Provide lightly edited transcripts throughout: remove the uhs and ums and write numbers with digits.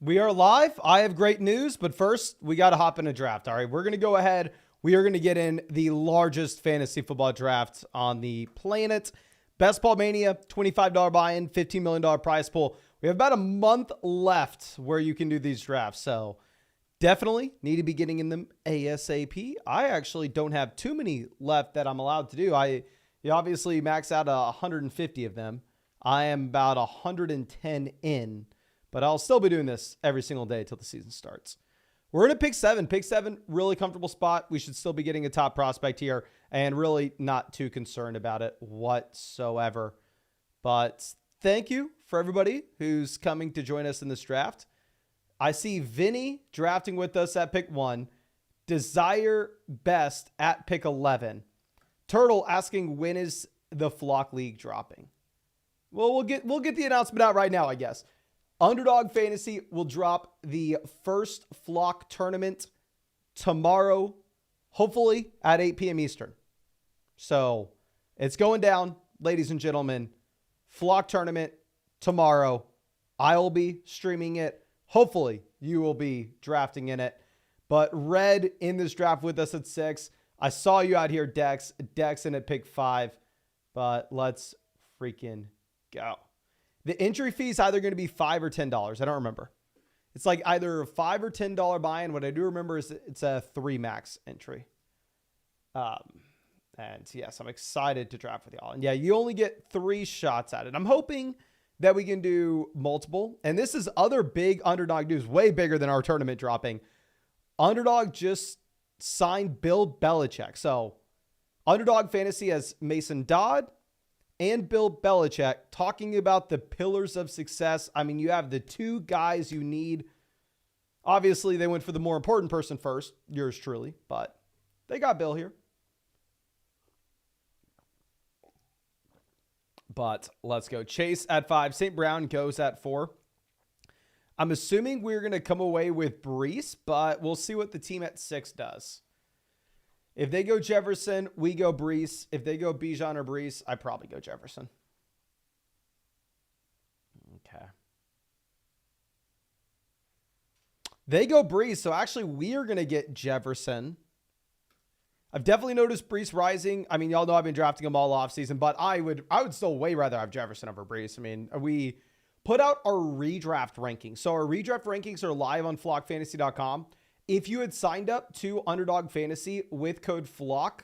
We are live. I have great news, but first we got to hop in a draft. All right, we're going to go ahead. We are going to get in the largest fantasy football draft on the planet. Best Ball Mania, $25 buy-in, $15 million prize pool. We have about a month left where you can do these drafts, so definitely need to be getting in them ASAP. I actually don't have too many left that I'm allowed to do. You obviously max out 150 of them. I am about 110 in. But I'll still be doing this every single day until the season starts. We're in a pick 7. Pick 7, really comfortable spot. We should still be getting a top prospect here and really not too concerned about it whatsoever. But thank you for everybody who's coming to join us in this draft. I see Vinny drafting with us at pick 1. Desire Best at pick 11. Turtle asking, when is the Flock League dropping? Well, we'll get the announcement out right now, I guess. Underdog Fantasy will drop the first Flock tournament tomorrow, hopefully at 8 p.m. Eastern. So it's going down, ladies and gentlemen. Flock tournament tomorrow. I'll be streaming it. Hopefully you will be drafting in it. But Red in this draft with us at 6. I saw you out here, Dex. Dex in at pick 5. But let's freaking go. The entry fee is either going to be $5 or $10. I don't remember. It's like either a $5 or $10 buy-in. What I do remember is it's a 3 max entry. And yes, I'm excited to draft with y'all. And yeah, you only get 3 shots at it. I'm hoping that we can do multiple. And this is other big Underdog news, way bigger than our tournament dropping. Underdog just signed Bill Belichick. So Underdog Fantasy has Mason Dodd and Bill Belichick talking about the pillars of success. I mean, you have the 2 guys you need. Obviously, they went for the more important person first, yours truly, but they got Bill here. But let's go. Chase at 5. St. Brown goes at 4. I'm assuming we're going to come away with Brees, but we'll see what the team at 6 does. If they go Jefferson, we go Brees. If they go Bijan or Brees, I probably go Jefferson. Okay. They go Brees, so actually we are going to get Jefferson. I've definitely noticed Brees rising. I mean, y'all know I've been drafting him all offseason, but I would still way rather have Jefferson over Brees. I mean, we put out our redraft rankings. So our redraft rankings are live on flockfantasy.com. If you had signed up to Underdog Fantasy with code FLOCK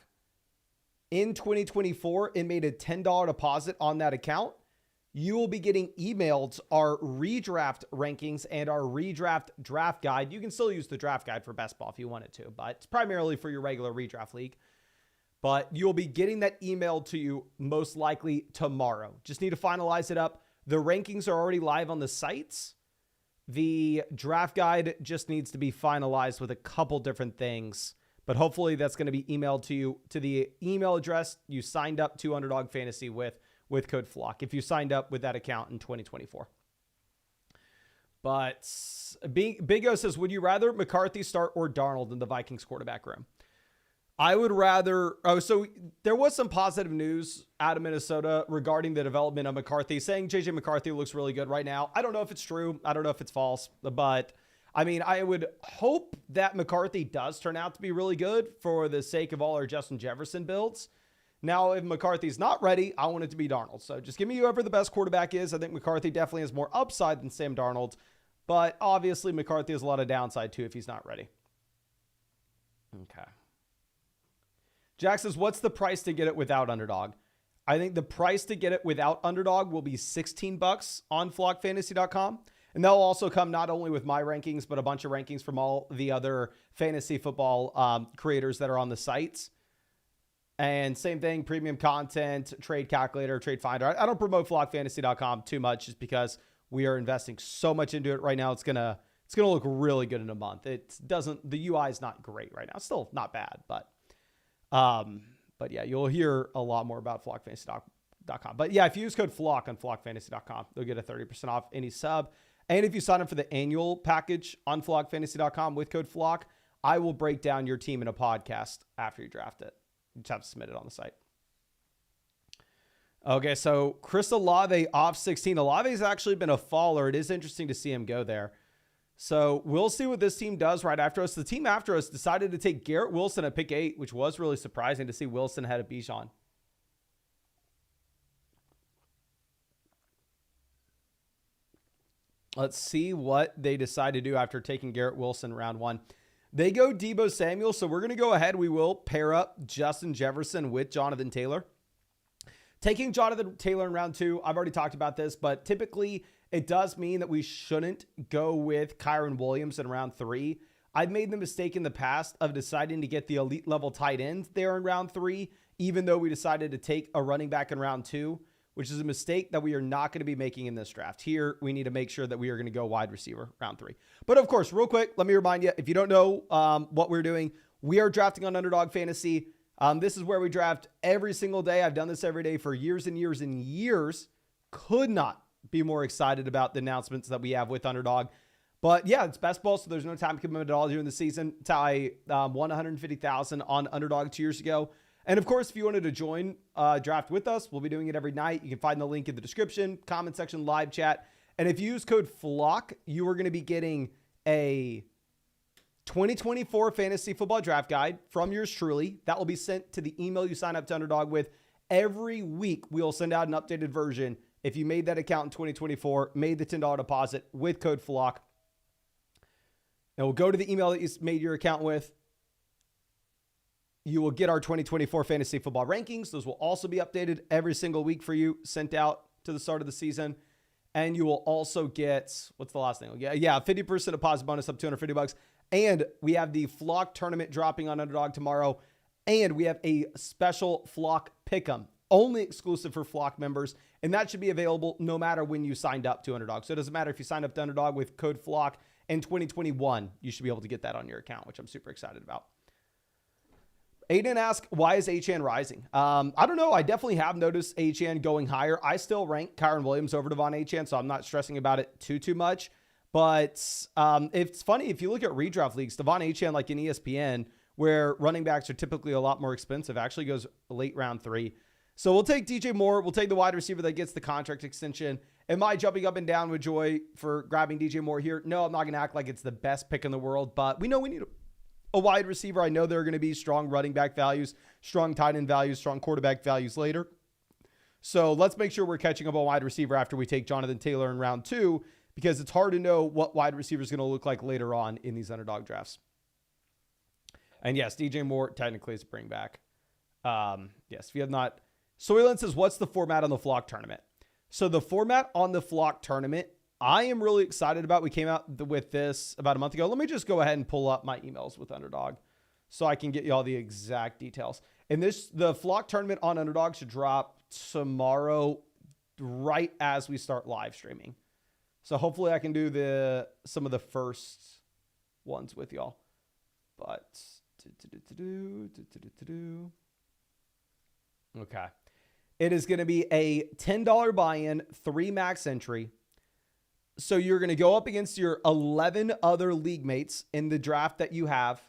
in 2024 and made a $10 deposit on that account, you will be getting emailed our redraft rankings and our redraft draft guide. You can still use the draft guide for best ball if you wanted to, but it's primarily for your regular redraft league. But you'll be getting that emailed to you most likely tomorrow. Just need to finalize it up. The rankings are already live on the sites. The draft guide just needs to be finalized with a couple different things, but hopefully that's going to be emailed to you to the email address you signed up to Underdog Fantasy with code FLOCK if you signed up with that account in 2024. But Big O says, would you rather McCarthy start or Darnold in the Vikings quarterback room? I would rather. Oh, so there was some positive news out of Minnesota regarding the development of McCarthy, saying JJ McCarthy looks really good right now. I don't know if it's true. I don't know if it's false, but I mean, I would hope that McCarthy does turn out to be really good for the sake of all our Justin Jefferson builds. Now, if McCarthy's not ready, I want it to be Darnold. So just give me whoever the best quarterback is. I think McCarthy definitely has more upside than Sam Darnold, but obviously McCarthy has a lot of downside too if he's not ready. Okay. Jack says, what's the price to get it without Underdog? I think the price to get it without Underdog will be $16 on flockfantasy.com. And that'll also come not only with my rankings, but a bunch of rankings from all the other fantasy football creators that are on the sites. And same thing, premium content, trade calculator, trade finder. I don't promote flockfantasy.com too much just because we are investing so much into it right now. It's gonna look really good in a month. The UI is not great right now. It's still not bad, but yeah, you'll hear a lot more about flockfantasy.com. But yeah, if you use code FLOCK on flockfantasy.com, you'll get a 30% off any sub. And if you sign up for the annual package on flockfantasy.com with code FLOCK, I will break down your team in a podcast after you draft it. You just have to submit it on the site. Okay, so Chris Olave off 16. Olave's actually been a faller. It is interesting to see him go there. So we'll see what this team does right after us. The team after us decided to take Garrett Wilson at pick 8, which was really surprising to see Wilson ahead of Bijan. Let's see what they decide to do after taking Garrett Wilson round 1. They go Deebo Samuel, so we're going to go ahead. We will pair up Justin Jefferson with Jonathan Taylor. Taking Jonathan Taylor in round 2, I've already talked about this, but typically it does mean that we shouldn't go with Kyron Williams in round 3. I've made the mistake in the past of deciding to get the elite level tight end there in round 3, even though we decided to take a running back in round 2, which is a mistake that we are not going to be making in this draft. Here, we need to make sure that we are going to go wide receiver round 3. But of course, real quick, let me remind you, if you don't know what we're doing, we are drafting on Underdog Fantasy. This is where we draft every single day. I've done this every day for years and years and years. Could not be more excited about the announcements that we have with Underdog. But yeah, it's best ball, so there's no time commitment at all during the season. It's how I won $150,000 on Underdog 2 years ago. And of course, if you wanted to join draft with us, we'll be doing it every night. You can find the link in the description, comment section, live chat. And if you use code FLOCK, you are going to be getting a 2024 Fantasy Football Draft Guide from yours truly. That will be sent to the email you sign up to Underdog with. Every week, we'll send out an updated version. If you made that account in 2024, made the $10 deposit with code FLOCK, and we'll go to the email that you made your account with. You will get our 2024 Fantasy Football rankings. Those will also be updated every single week for you, sent out to the start of the season. And you will also get, what's the last thing? Yeah, 50% deposit bonus up $250. And we have the Flock tournament dropping on Underdog tomorrow. And we have a special Flock Pick'em, only exclusive for Flock members. And that should be available no matter when you signed up to Underdog. So it doesn't matter if you signed up to Underdog with code FLOCK in 2021, you should be able to get that on your account, which I'm super excited about. Aiden asked, why is Achane rising? I don't know. I definitely have noticed Achane going higher. I still rank Kyron Williams over Devon Achane, so I'm not stressing about it too much. But it's funny, if you look at redraft leagues, Devon Achane, like in ESPN, where running backs are typically a lot more expensive, actually goes late round 3. So we'll take DJ Moore. We'll take the wide receiver that gets the contract extension. Am I jumping up and down with joy for grabbing DJ Moore here? No, I'm not going to act like it's the best pick in the world, but we know we need a wide receiver. I know there are going to be strong running back values, strong tight end values, strong quarterback values later. So let's make sure we're catching up on wide receiver after we take Jonathan Taylor in round 2, because it's hard to know what wide receiver is going to look like later on in these Underdog drafts. And yes, DJ Moore technically is a bring back. Yes, if you have not. Soylent says, what's the format on the Flock tournament? So the format on the Flock tournament, I am really excited about. We came out with this about a month ago. Let me just go ahead and pull up my emails with Underdog so I can get you all the exact details. And the Flock tournament on Underdog should drop tomorrow right as we start live streaming. So hopefully I can do some of the first ones with y'all. But okay. It is going to be a $10 buy-in, 3 max entry. So you're going to go up against your 11 other league mates in the draft that you have,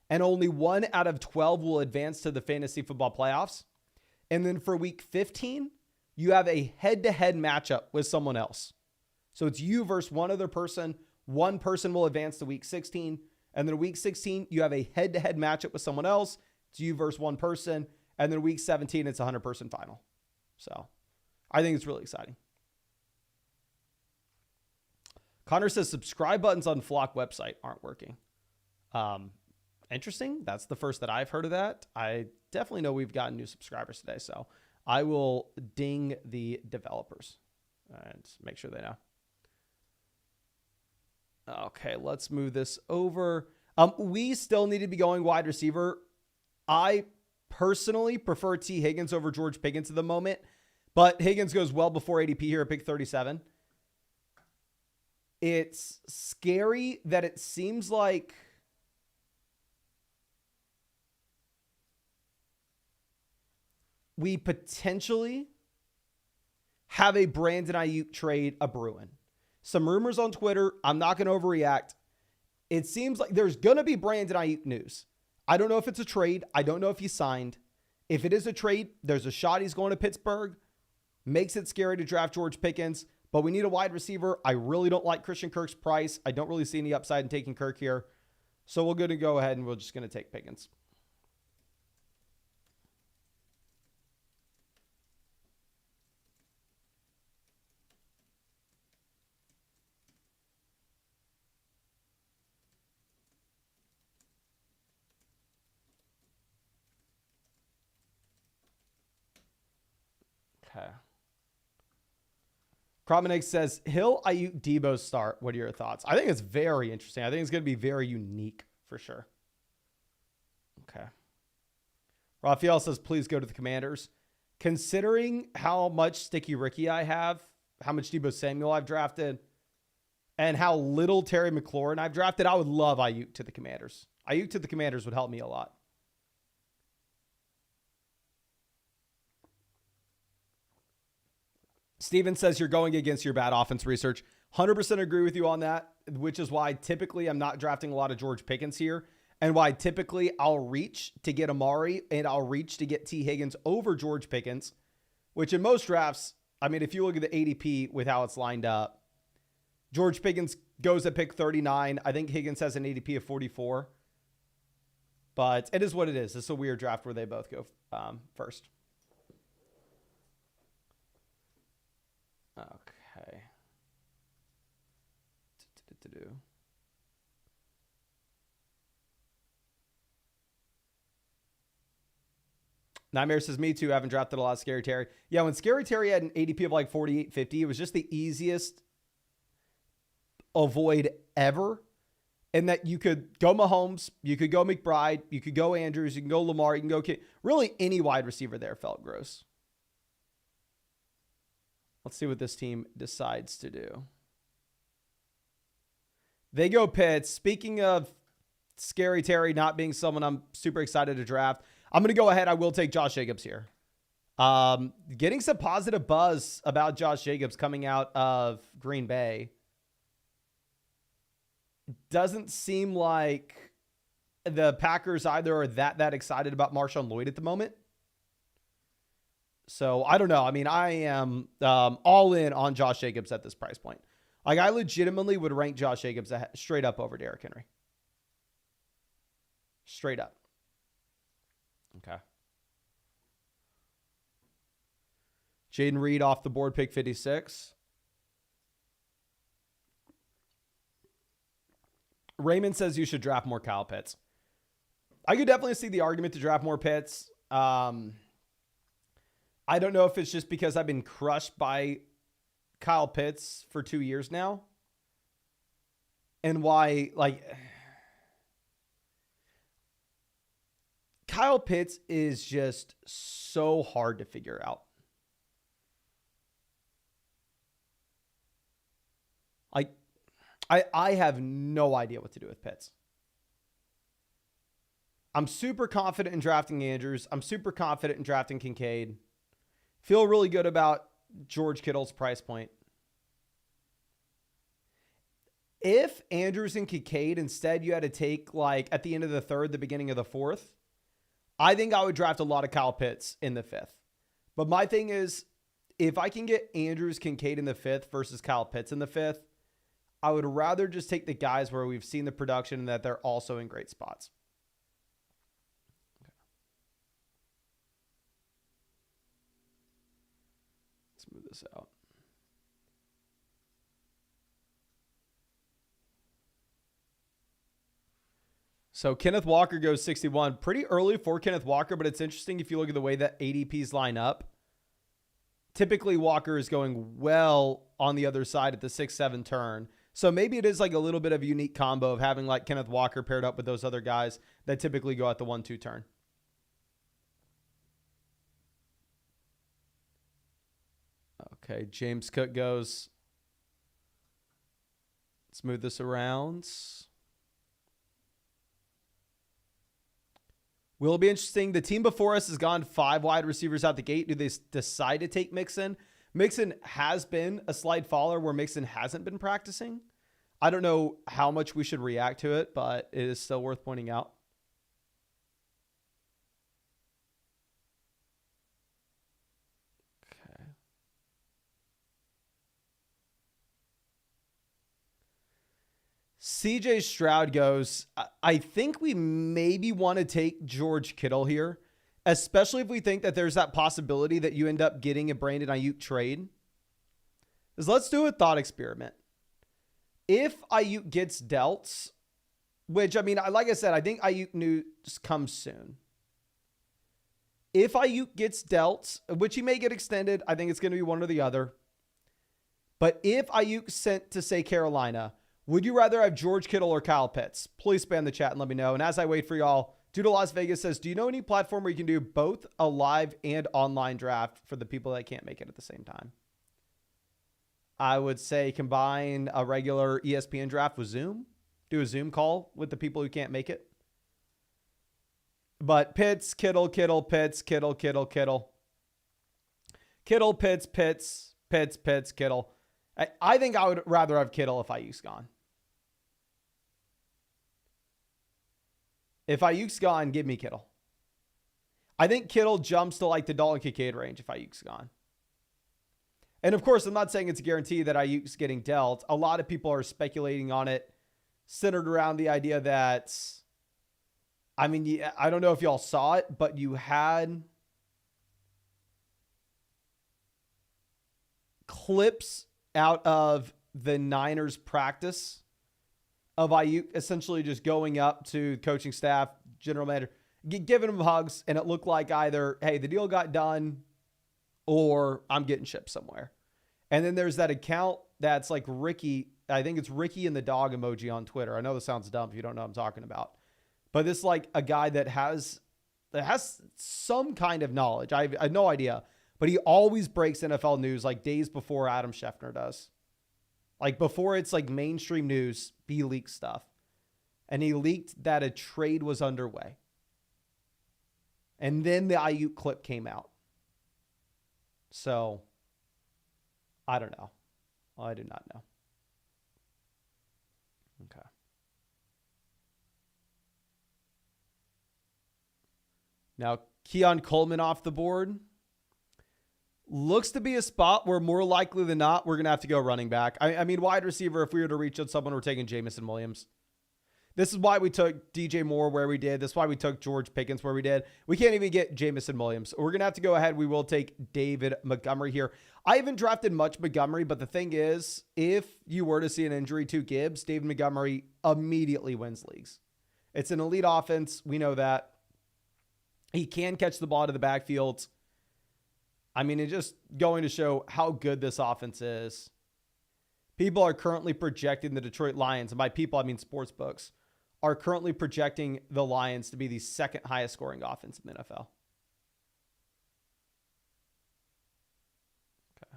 and only 1 out of 12 will advance to the fantasy football playoffs. And then for week 15, you have a head-to-head matchup with someone else. So it's you versus one other person. One person will advance to week 16. And then week 16, you have a head-to-head matchup with someone else. It's you versus one person. And then week 17, it's a 100-person final. So I think it's really exciting. Connor says subscribe buttons on Flock website aren't working. Interesting. That's the first that I've heard of that. I definitely know we've gotten new subscribers today, so I will ding the developers and make sure they know. Okay, let's move this over. We still need to be going wide receiver. I personally prefer T. Higgins over George Pickens at the moment, but Higgins goes well before ADP here at pick 37. It's scary that it seems like we potentially have a Brandon Ayuk trade a brewing. Some rumors on Twitter. I'm not going to overreact. It seems like there's going to be Brandon Ayuk news. I don't know if it's a trade. I don't know if he signed. If it is a trade, there's a shot he's going to Pittsburgh. Makes it scary to draft George Pickens. But we need a wide receiver. I really don't like Christian Kirk's price. I don't really see any upside in taking Kirk here. So we're going to go ahead and we're just going to take Pickens. Okay. Promenade says, Hill, Ayuk, Debo start. What are your thoughts? I think it's very interesting. I think it's going to be very unique for sure. Okay. Raphael says, please go to the Commanders. Considering how much Sticky Ricky I have, how much Debo Samuel I've drafted, and how little Terry McLaurin I've drafted, I would love Ayuk to the Commanders. Ayuk to the Commanders would help me a lot. Steven says you're going against your bad offense research. 100% agree with you on that, which is why typically I'm not drafting a lot of George Pickens here, and why typically I'll reach to get Amari and I'll reach to get T. Higgins over George Pickens, which in most drafts, I mean, if you look at the ADP with how it's lined up, George Pickens goes at pick 39. I think Higgins has an ADP of 44. But it is what it is. It's a weird draft where they both go first. Okay. Nightmare says, me too. I haven't drafted a lot of Scary Terry. Yeah, when Scary Terry had an ADP of like 48.50, it was just the easiest avoid ever. And that you could go Mahomes, you could go McBride, you could go Andrews, you can go Lamar, you can go Kid. Really, any wide receiver there felt gross. Let's see what this team decides to do. They go Pitts. Speaking of Scary Terry not being someone I'm super excited to draft, I'm going to go ahead. I will take Josh Jacobs here. Getting some positive buzz about Josh Jacobs coming out of Green Bay. Doesn't seem like the Packers either are that excited about Marshawn Lloyd at the moment. So I don't know. I mean, I am all in on Josh Jacobs at this price point. Like, I legitimately would rank Josh Jacobs straight up over Derrick Henry. Straight up. Okay. Jaden Reed off the board, pick 56. Raymond says you should draft more Kyle Pitts. I could definitely see the argument to draft more Pitts. I don't know if it's just because I've been crushed by Kyle Pitts for 2 years now. And why, like, Kyle Pitts is just so hard to figure out. Like, I have no idea what to do with Pitts. I'm super confident in drafting Andrews. I'm super confident in drafting Kincaid. Feel really good about George Kittle's price point. If Andrews and Kincaid, instead you had to take like at the end of the third, the beginning of the fourth, I think I would draft a lot of Kyle Pitts in the fifth. But my thing is, if I can get Andrews, Kincaid in the fifth versus Kyle Pitts in the fifth, I would rather just take the guys where we've seen the production and that they're also in great spots. Okay. Let's move this out. So Kenneth Walker goes 61. Pretty early for Kenneth Walker, but it's interesting if you look at the way that ADPs line up. Typically, Walker is going well on the other side at the 6-7 turn. So maybe it is like a little bit of a unique combo of having like Kenneth Walker paired up with those other guys that typically go at the 1-2 turn. Okay, James Cook goes. Let's move this around. Will it be interesting? The team before us has gone 5 wide receivers out the gate. Do they decide to take Mixon? Mixon has been a slight faller where Mixon hasn't been practicing. I don't know how much we should react to it, but it is still worth pointing out. Okay. CJ Stroud goes, I think we maybe want to take George Kittle here, especially if we think that there's that possibility that you end up getting a Brandon Ayuk trade. Is let's do a thought experiment. If Ayuk gets dealt, which, I mean, like I said, I think Ayuk news comes soon. If Ayuk gets dealt, which he may get extended, I think it's going to be one or the other. But if Ayuk sent to, say, Carolina, would you rather have George Kittle or Kyle Pitts? Please spam the chat and let me know. And as I wait for y'all, Dude of Las Vegas says, do you know any platform where you can do both a live and online draft for the people that can't make it at the same time? I would say combine a regular ESPN draft with Zoom. Do a Zoom call with the people who can't make it. But Pitts, Kittle, Pitts, Kittle, Kittle. Kittle, Pitts, Kittle. I think I would rather have Kittle if Ayuk's gone. If Ayuk's gone, give me Kittle. I think Kittle jumps to like the Dalton Kincaid range if Ayuk's gone. And of course, I'm not saying it's a guarantee that Ayuk's getting dealt. A lot of people are speculating on it, centered around the idea that, I mean, I don't know if y'all saw it, but you had clips out of the Niners practice of Ayuk essentially just going up to coaching staff, general manager, giving them hugs, and it looked like either, hey, the deal got done, or I'm getting shipped somewhere. And then there's that account that's like Ricky. I think it's Ricky and the dog emoji on Twitter. I know this sounds dumb if you don't know what I'm talking about. But this is like a guy that has some kind of knowledge. I have no idea. But he always breaks NFL news like days before Adam Schefter does. Like before it's like mainstream news, he leaks stuff. And he leaked that a trade was underway. And then the Ayuk clip came out. So, I don't know. I do not know. Okay. Now, Keon Coleman off the board. Looks to be a spot where more likely than not, we're going to have to go running back. I mean, wide receiver, if we were to reach on someone, we're taking Jamison Williams. This is why we took DJ Moore where we did. This is why we took George Pickens where we did. We can't even get Jamison Williams. We're going to have to go ahead. We will take David Montgomery here. I haven't drafted much Montgomery, but the thing is, if you were to see an injury to Gibbs, David Montgomery immediately wins leagues. It's an elite offense. We know that. He can catch the ball out of the backfield. I mean, it's just going to show how good this offense is. People are currently projecting the Detroit Lions, and by people, I mean sports books, are currently projecting the Lions to be the second highest scoring offense in the NFL. Okay.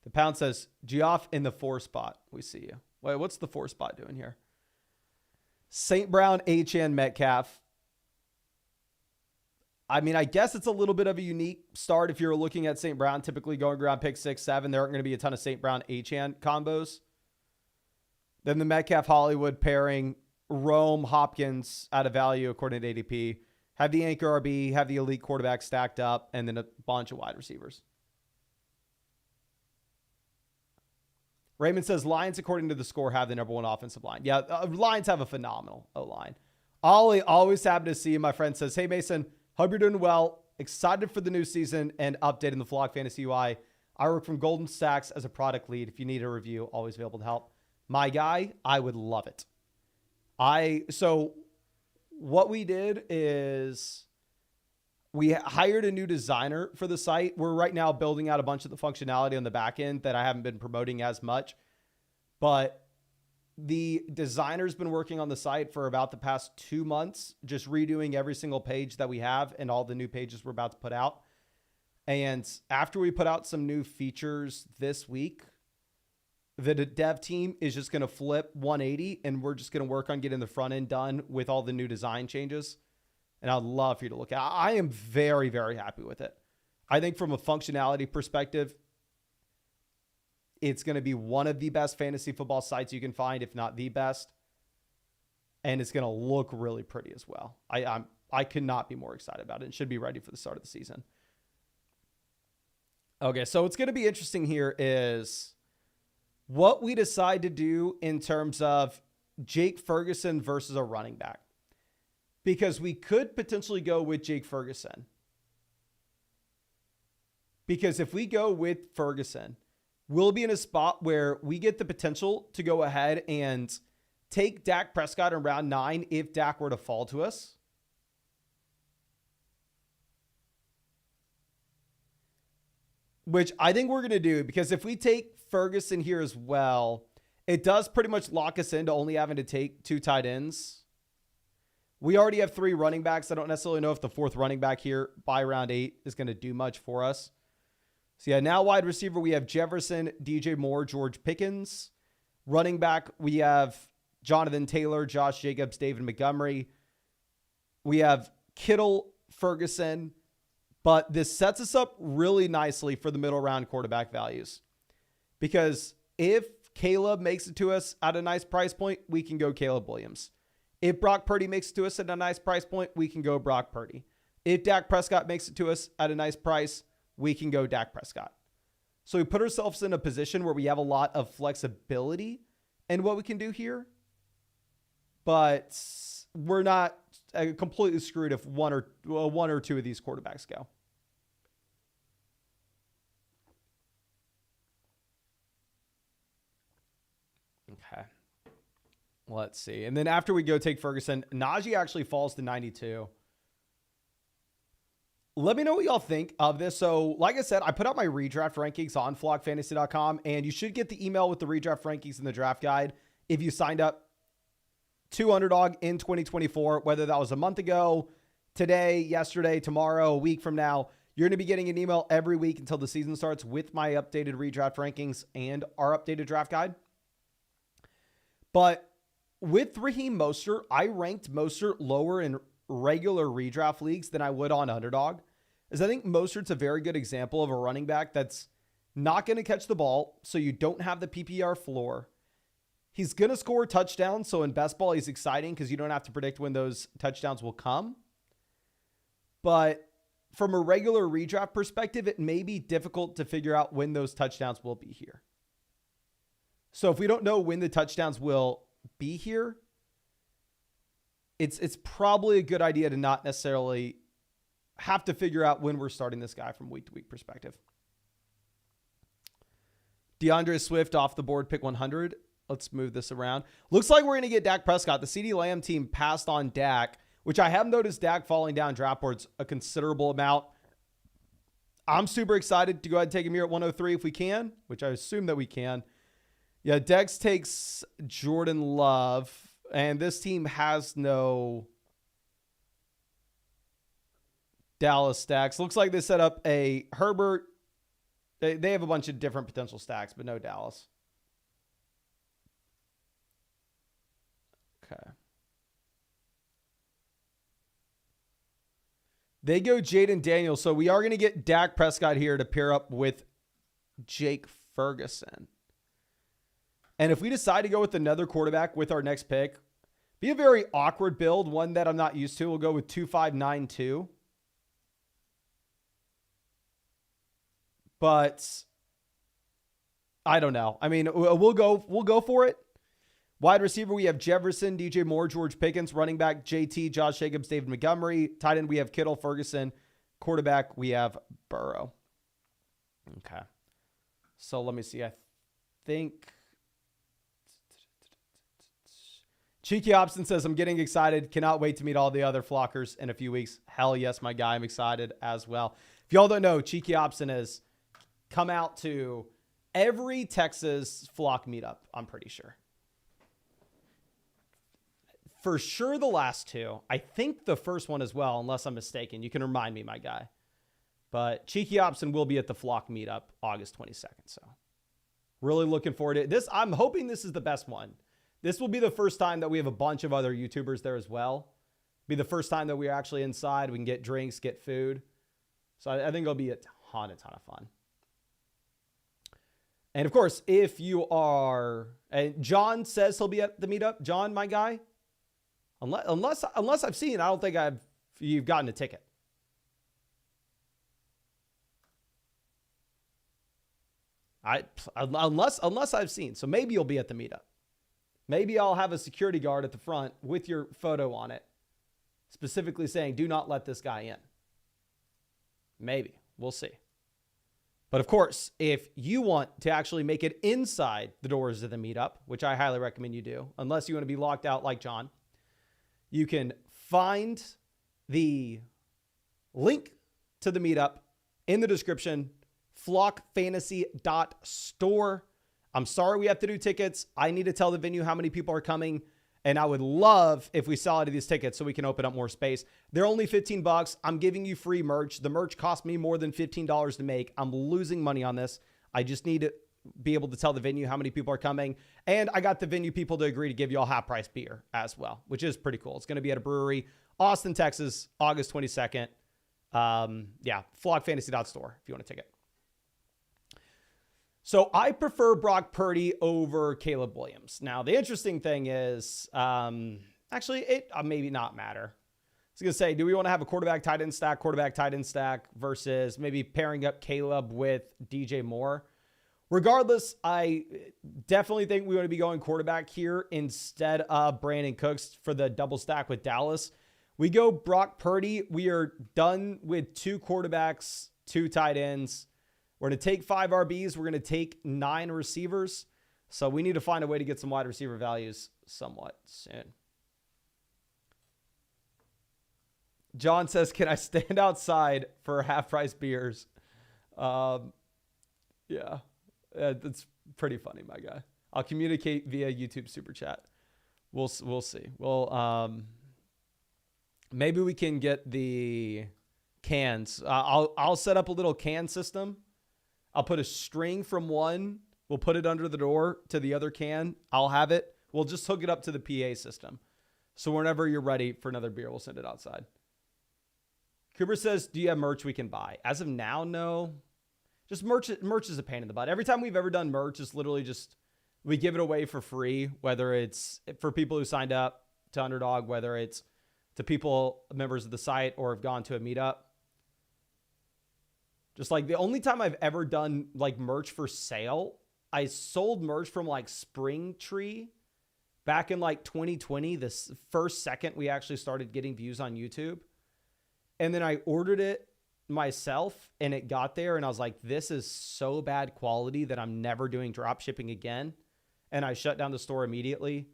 The pound says, Geoff in the 4 spot. We see you. Wait, what's the 4 spot doing here? St. Brown, Achane, Metcalf. I mean, I guess it's a little bit of a unique start if you're looking at St. Brown, typically going around pick 6, 7. There aren't going to be a ton of St. Brown, Achane combos. Then the Metcalf Hollywood pairing, Rome, Hopkins out of value according to ADP. Have the anchor RB, have the elite quarterback stacked up, and then a bunch of wide receivers. Raymond says, Lions, according to the score, have the number 1 offensive line. Yeah, Lions have a phenomenal O-line. Ollie, always happy to see you. My friend says, hey, Mason, hope you're doing well. Excited for the new season and updating the Flock Fantasy UI. I work from Golden Stacks as a product lead. If you need a review, always available to help. My guy, I would love it. So what we did is we hired a new designer for the site. We're right now building out a bunch of the functionality on the back end that I haven't been promoting as much. But the designer's been working on the site for about the past 2 months, just redoing every single page that we have and all the new pages we're about to put out. And after we put out some new features this week, the dev team is just going to flip 180 and we're just going to work on getting the front end done with all the new design changes. And I'd love for you to look at it. I am very, very happy with it. I think from a functionality perspective, it's going to be one of the best fantasy football sites you can find, if not the best. And it's going to look really pretty as well. I could not be more excited about it. It should be ready for the start of the season. Okay, so what's going to be interesting here is what we decide to do in terms of Jake Ferguson versus a running back. Because we could potentially go with Jake Ferguson. Because if we go with Ferguson, we'll be in a spot where we get the potential to go ahead and take Dak Prescott in round 9 if Dak were to fall to us. Which I think we're going to do, because if we take Ferguson here as well, it does pretty much lock us into only having to take 2 tight ends. We already have 3 running backs. I don't necessarily know if the 4th running back here by round 8 is going to do much for us. So yeah, now wide receiver, we have Jefferson, DJ Moore, George Pickens. Running back, we have Jonathan Taylor, Josh Jacobs, David Montgomery. We have Kittle, Ferguson. But this sets us up really nicely for the middle round quarterback values. Because if Caleb makes it to us at a nice price point, we can go Caleb Williams. If Brock Purdy makes it to us at a nice price point, we can go Brock Purdy. If Dak Prescott makes it to us at a nice price, we can go Dak Prescott. So we put ourselves in a position where we have a lot of flexibility in what we can do here. But we're not completely screwed if one or two of these quarterbacks go. Okay. Let's see. And then after we go take Ferguson, Najee actually falls to 92. Let me know what y'all think of this. So, like I said, I put out my redraft rankings on flockfantasy.com, and you should get the email with the redraft rankings and the draft guide if you signed up to Underdog in 2024, whether that was a month ago, today, yesterday, tomorrow, a week from now. You're going to be getting an email every week until the season starts with my updated redraft rankings and our updated draft guide. But with Raheem Mostert, I ranked Mostert lower in regular redraft leagues than I would on Underdog, is I think Mostert's a very good example of a running back that's not going to catch the ball, so you don't have the PPR floor. He's going to score touchdowns, so in best ball, he's exciting because you don't have to predict when those touchdowns will come. But from a regular redraft perspective, it may be difficult to figure out when those touchdowns will be here. So if we don't know when the touchdowns will be here, it's probably a good idea to not necessarily have to figure out when we're starting this guy from week to week perspective. DeAndre Swift off the board, pick 100. Let's move this around. Looks like we're going to get Dak Prescott. The CeeDee Lamb team passed on Dak, which I have noticed Dak falling down draft boards a considerable amount. I'm super excited to go ahead and take him here at 103 if we can, which I assume that we can. Yeah, Dex takes Jordan Love, and this team has no Dallas stacks. Looks like they set up a Herbert. They have a bunch of different potential stacks, but no Dallas. Okay. They go Jaden Daniels, so we are going to get Dak Prescott here to pair up with Jake Ferguson. And if we decide to go with another quarterback with our next pick, be a very awkward build, one that I'm not used to. We'll go with 2592. But I don't know. I mean, we'll go for it. Wide receiver, we have Jefferson, DJ Moore, George Pickens. Running back, JT, Josh Jacobs, David Montgomery. Tight end, we have Kittle, Ferguson. Quarterback, we have Burrow. Okay. So let me see. I think Cheeky Hobson says, I'm getting excited. Cannot wait to meet all the other flockers in a few weeks. Hell yes, my guy. I'm excited as well. If y'all don't know, Cheeky Hobson has come out to every Texas flock meetup, I'm pretty sure. For sure the last 2. I think the first one as well, unless I'm mistaken. You can remind me, my guy. But Cheeky Hobson will be at the flock meetup August 22nd. So really looking forward to it. I'm hoping this is the best one. This will be the first time that we have a bunch of other YouTubers there as well. Be the first time that we're actually inside. We can get drinks, get food. So I think it'll be a ton of fun. And of course, if you are, and John says he'll be at the meetup. John, my guy, unless I've seen, I don't think you've gotten a ticket. Unless I've seen. So maybe you'll be at the meetup. Maybe I'll have a security guard at the front with your photo on it, specifically saying, do not let this guy in. Maybe. We'll see. But of course, if you want to actually make it inside the doors of the meetup, which I highly recommend you do, unless you want to be locked out like John, you can find the link to the meetup in the description, flockfantasy.store. I'm sorry we have to do tickets. I need to tell the venue how many people are coming. And I would love if we sell out of these tickets so we can open up more space. They're only $15. I'm giving you free merch. The merch cost me more than $15 to make. I'm losing money on this. I just need to be able to tell the venue how many people are coming. And I got the venue people to agree to give you all half price beer as well, which is pretty cool. It's going to be at a brewery, Austin, Texas, August 22nd. Flockfantasy.store if you want a ticket. So I prefer Brock Purdy over Caleb Williams. Now, the interesting thing is, actually, it maybe not matter. I was going to say, do we want to have a quarterback tight end stack versus maybe pairing up Caleb with DJ Moore? Regardless, I definitely think we want to be going quarterback here instead of Brandon Cooks for the double stack with Dallas. We go Brock Purdy. We are done with 2 quarterbacks, 2 tight ends. We're going to take 5 RBs. We're going to take 9 receivers. So we need to find a way to get some wide receiver values somewhat soon. John says, can I stand outside for half-price beers? Yeah, that's pretty funny, my guy. I'll communicate via YouTube Super Chat. We'll see. Well, maybe we can get the cans. I'll set up a little can system. I'll put a string from one. We'll put it under the door to the other can. I'll have it. We'll just hook it up to the PA system. So whenever you're ready for another beer, we'll send it outside. Cooper says, do you have merch we can buy? As of now, no. Just merch is a pain in the butt. Every time we've ever done merch, it's literally just, we give it away for free, whether it's for people who signed up to Underdog, whether it's to people, members of the site, or have gone to a meetup. Just like the only time I've ever done like merch for sale, I sold merch from like Spring Tree back in like 2020, this first second we actually started getting views on YouTube. And then I ordered it myself and it got there and I was like, this is so bad quality that I'm never doing drop shipping again. And I shut down the store immediately.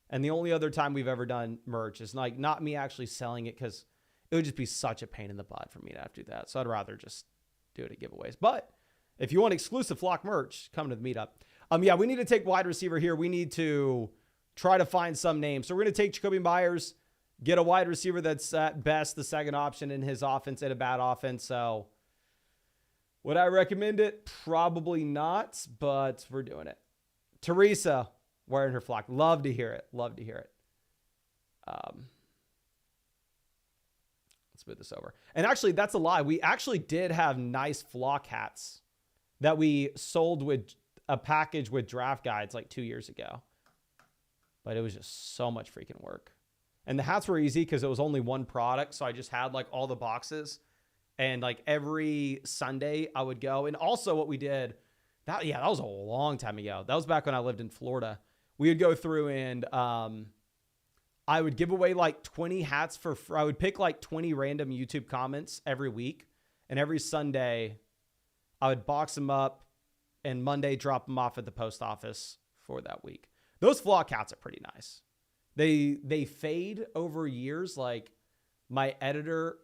And the only other time we've ever done merch is like not me actually selling it because it would just be such a pain in the butt for me to have to do that. So I'd rather just do it at giveaways. But if you want exclusive Flock merch, come to the meetup. Yeah, we need to take wide receiver here. We need to try to find some names. So we're going to take Jacoby Myers, get a wide receiver that's at best the second option in his offense at a bad offense. So would I recommend it? Probably not, but we're doing it. Teresa wearing her Flock. Love to hear it. Love to hear it. Let's move this over. And actually, that's a lie. We actually did have nice Flock hats that we sold with a package with draft guides like 2 years ago. But it was just so much freaking work. And the hats were easy because it was only one product. So I just had like all the boxes. And like every Sunday I would go. And also what we did, that was a long time ago. That was back when I lived in Florida. We would go through and I would give away like 20 hats I would pick like 20 random YouTube comments every week. And every Sunday I would box them up and Monday drop them off at the post office for that week. Those Flock hats are pretty nice. They fade over years. Like my editor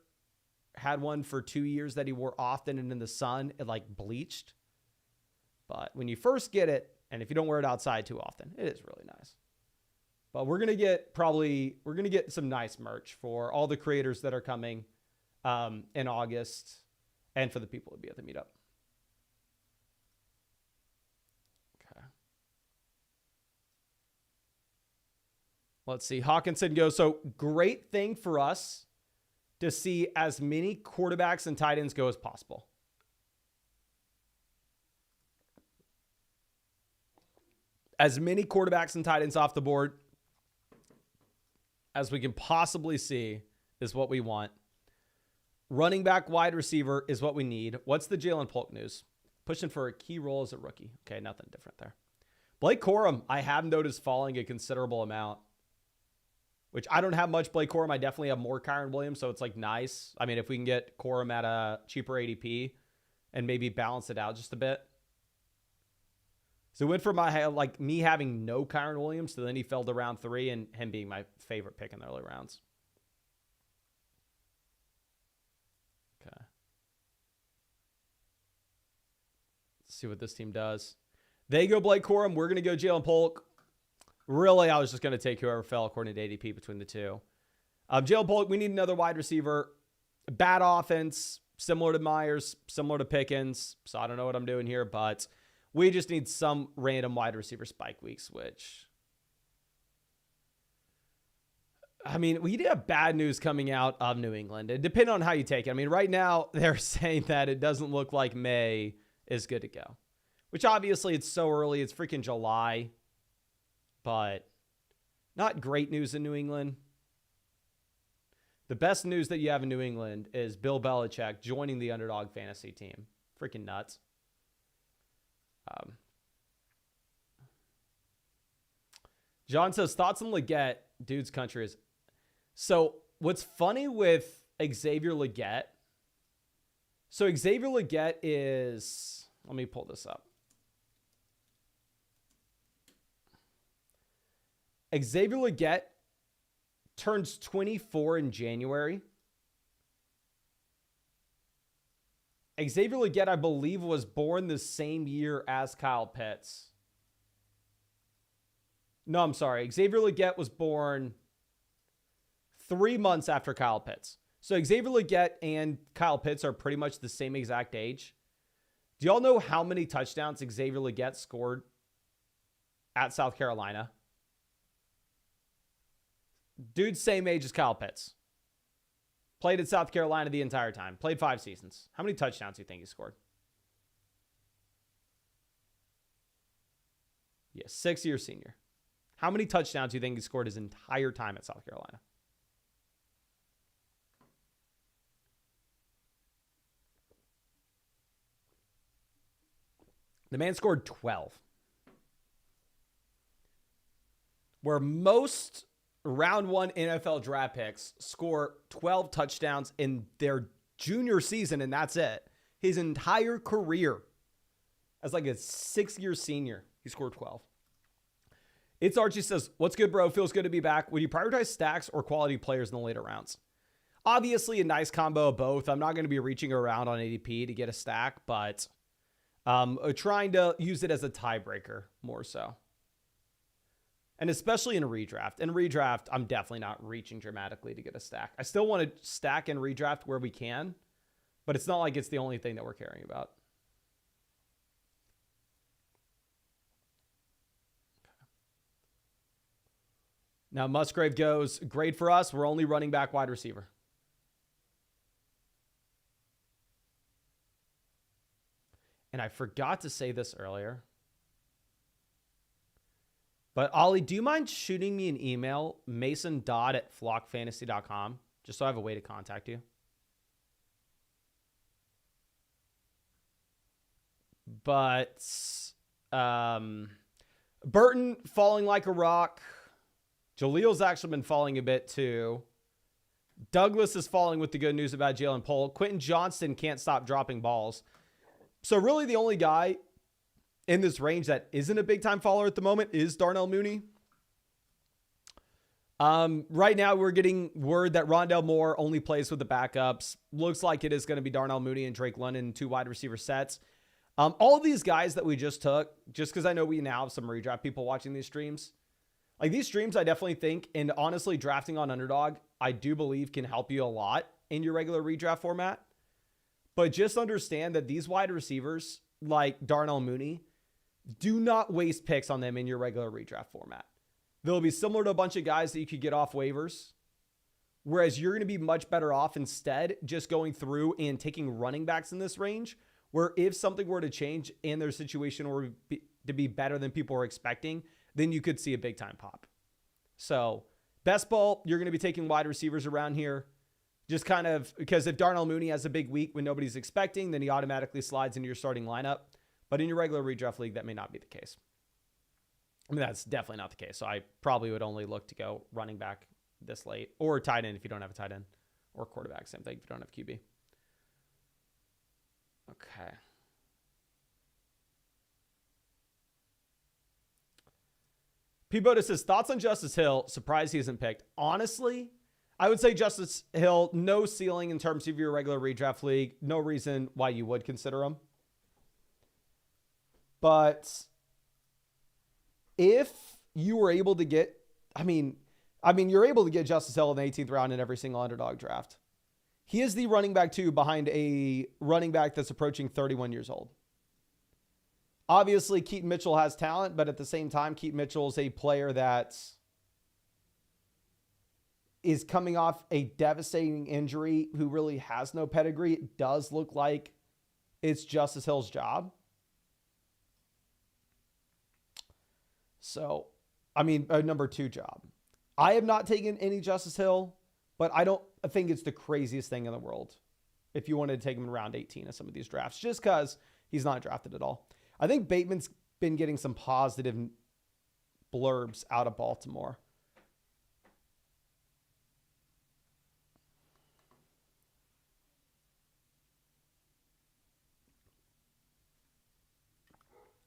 had one for 2 years that he wore often and in the sun, it like bleached. But when you first get it, and if you don't wear it outside too often, it is really nice. But we're going to get some nice merch for all the creators that are coming in August and for the people to be at the meetup. Okay. Let's see. Hawkinson goes, so great thing for us to see as many quarterbacks and tight ends go as possible. As many quarterbacks and tight ends off the board as we can possibly see is what we want. Running back, wide receiver is what we need. What's the Jalen Polk news? Pushing for a key role as a rookie. Okay, nothing different there. Blake Corum, I have noticed falling a considerable amount, which I don't have much Blake Corum. I definitely have more Kyron Williams, so it's like nice. I mean, if we can get Corum at a cheaper ADP and maybe balance it out just a bit. So it went from me having no Kyron Williams to then he fell to round 3 and him being my favorite pick in the early rounds. Okay. Let's see what this team does. They go Blake Corum. We're going to go Jalen Polk. Really, I was just going to take whoever fell according to ADP between the two. Jalen Polk, we need another wide receiver. Bad offense, similar to Myers, similar to Pickens. So I don't know what I'm doing here, but we just need some random wide receiver spike weeks, which, I mean, we did have bad news coming out of New England. It depends on how you take it. I mean, right now, they're saying that it doesn't look like May is good to go, which obviously it's so early. It's freaking July, but not great news in New England. The best news that you have in New England is Bill Belichick joining the Underdog Fantasy team. Freaking nuts. John says, thoughts on Leggett? Dude's country is... So what's funny with Xavier Leggett... So Xavier Leggett is... Let me pull this up. Xavier Leggett turns 24 in January. Xavier Leggett, I believe, was born the same year as Kyle Pitts. No, I'm sorry. Xavier Leggett was born 3 months after Kyle Pitts. So Xavier Leggett and Kyle Pitts are pretty much the same exact age. Do y'all know how many touchdowns Xavier Leggett scored at South Carolina? Dude's same age as Kyle Pitts. Played at South Carolina the entire time. Played 5 seasons. How many touchdowns do you think he scored? Yeah, 6-year senior. How many touchdowns do you think he scored his entire time at South Carolina? The man scored 12. Where most round 1 NFL draft picks score 12 touchdowns in their junior season, and that's it. His entire career as like a 6-year senior, he scored 12. It's Archie says, what's good, bro? Feels good to be back. Would you prioritize stacks or quality players in the later rounds? Obviously, a nice combo of both. I'm not going to be reaching around on ADP to get a stack, but trying to use it as a tiebreaker more so. And especially in a redraft. In redraft, I'm definitely not reaching dramatically to get a stack. I still want to stack and redraft where we can, but it's not like it's the only thing that we're caring about. Now Musgrave goes, great for us. We're only running back wide receiver. And I forgot to say this earlier. But Ollie, do you mind shooting me an email, mason.@flockfantasy.com, just so I have a way to contact you? But Burton falling like a rock. Jaleel's actually been falling a bit too. Douglas is falling with the good news about Jalen Polk. Quentin Johnston can't stop dropping balls. So really the only guy in this range that isn't a big-time faller at the moment is Darnell Mooney. Right now, we're getting word that Rondale Moore only plays with the backups. Looks like it is going to be Darnell Mooney and Drake London in 2 wide receiver sets. All these guys that we just took, just because I know we now have some redraft people watching these streams. Like these streams, I definitely think, and honestly, drafting on Underdog, I do believe can help you a lot in your regular redraft format. But just understand that these wide receivers, like Darnell Mooney, do not waste picks on them in your regular redraft format. They'll be similar to a bunch of guys that you could get off waivers, whereas you're going to be much better off instead just going through and taking running backs in this range, where if something were to change and their situation were to be better than people were expecting, then you could see a big-time pop. So best ball, you're going to be taking wide receivers around here. Just kind of because if Darnell Mooney has a big week when nobody's expecting, then he automatically slides into your starting lineup. But in your regular redraft league, that may not be the case. I mean, that's definitely not the case. So I probably would only look to go running back this late, or tight end if you don't have a tight end, or quarterback. Same thing if you don't have QB. Okay. Peabody says, thoughts on Justice Hill? Surprised he isn't picked. Honestly, I would say Justice Hill, no ceiling in terms of your regular redraft league. No reason why you would consider him. But if you were able to get, I mean, you're able to get Justice Hill in the 18th round in every single underdog draft. He is the running back 2 behind a running back that's approaching 31 years old. Obviously, Keaton Mitchell has talent, but at the same time, Keaton Mitchell is a player that is coming off a devastating injury who really has no pedigree. It does look like it's Justice Hill's job. So, I mean, a number 2 job. I have not taken any Justice Hill, but I think it's the craziest thing in the world if you wanted to take him in round 18 of some of these drafts, just because he's not drafted at all. I think Bateman's been getting some positive blurbs out of Baltimore.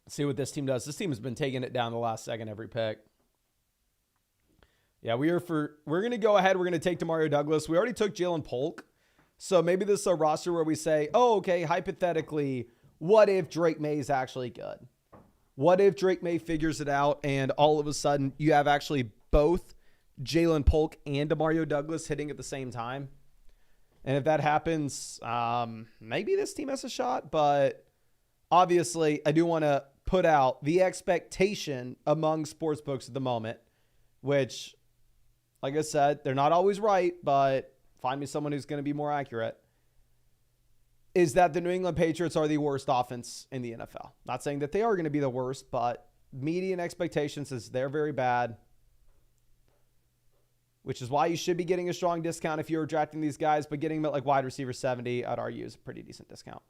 See what this team does. This team has been taking it down the last second every pick. Yeah, we're going to go ahead. We're going to take Demario Douglas. We already took Jalen Polk. So maybe this is a roster where we say, oh, okay, hypothetically, what if Drake May is actually good? What if Drake May figures it out and all of a sudden you have actually both Jalen Polk and Demario Douglas hitting at the same time? And if that happens, maybe this team has a shot. But obviously, I do want to put out the expectation among sportsbooks at the moment, which, like I said, they're not always right, but find me someone who's going to be more accurate, is that the New England Patriots are the worst offense in the NFL. Not saying that they are going to be the worst, but median expectations is they're very bad, which is why you should be getting a strong discount if you're drafting these guys, but getting them at like wide receiver 70, I'd argue is a pretty decent discount.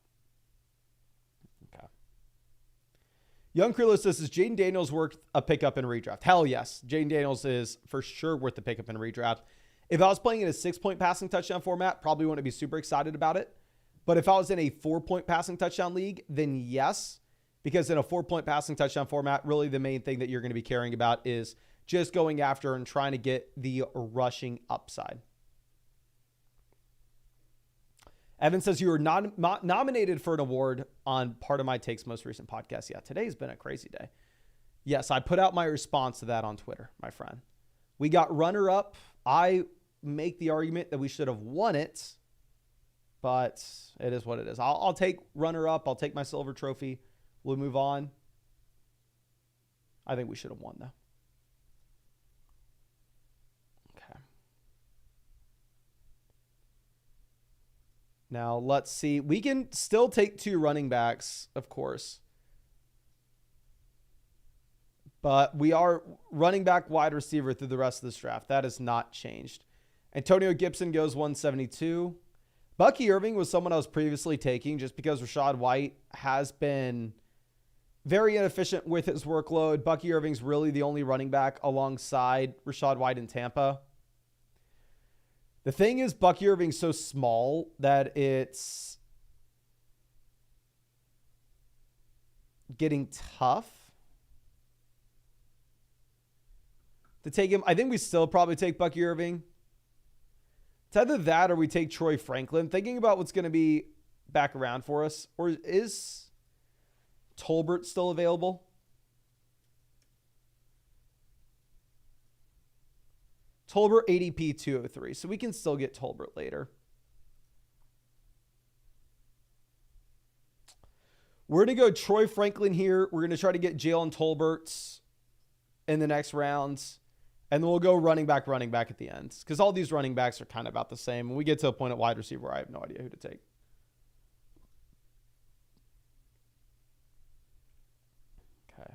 Okay. Young Krilo says, is Jaden Daniels worth a pickup in redraft? Hell yes. Jaden Daniels is for sure worth the pickup in redraft. If I was playing in a 6-point passing touchdown format, probably wouldn't be super excited about it. But if I was in a 4-point passing touchdown league, then yes, because in a 4-point passing touchdown format, really the main thing that you're going to be caring about is just going after and trying to get the rushing upside. Evan says you were not nominated for an award on Part of My Take's most recent podcast. Yeah, today's been a crazy day. Yes, I put out my response to that on Twitter, my friend. We got runner-up. I make the argument that we should have won it, but it is what it is. I'll take runner-up. I'll take my silver trophy. We'll move on. I think we should have won, though. Okay. Now, let's see. We can still take 2 running backs, of course. But we are running back wide receiver through the rest of this draft. That has not changed. Antonio Gibson goes 172. Bucky Irving was someone I was previously taking just because Rachaad White has been very inefficient with his workload. Bucky Irving's really the only running back alongside Rachaad White in Tampa. The thing is, Bucky Irving's so small that it's getting tough to take him. I think we still probably take Bucky Irving. It's either that or we take Troy Franklin. Thinking about what's going to be back around for us. Or is Tolbert still available? Tolbert ADP 203. So we can still get Tolbert later. We're going to go Troy Franklin here. We're going to try to get Jalen Tolbert in the next rounds. And then we'll go running back at the end. Because all these running backs are kind of about the same. When we get to a point at wide receiver, I have no idea who to take. Okay.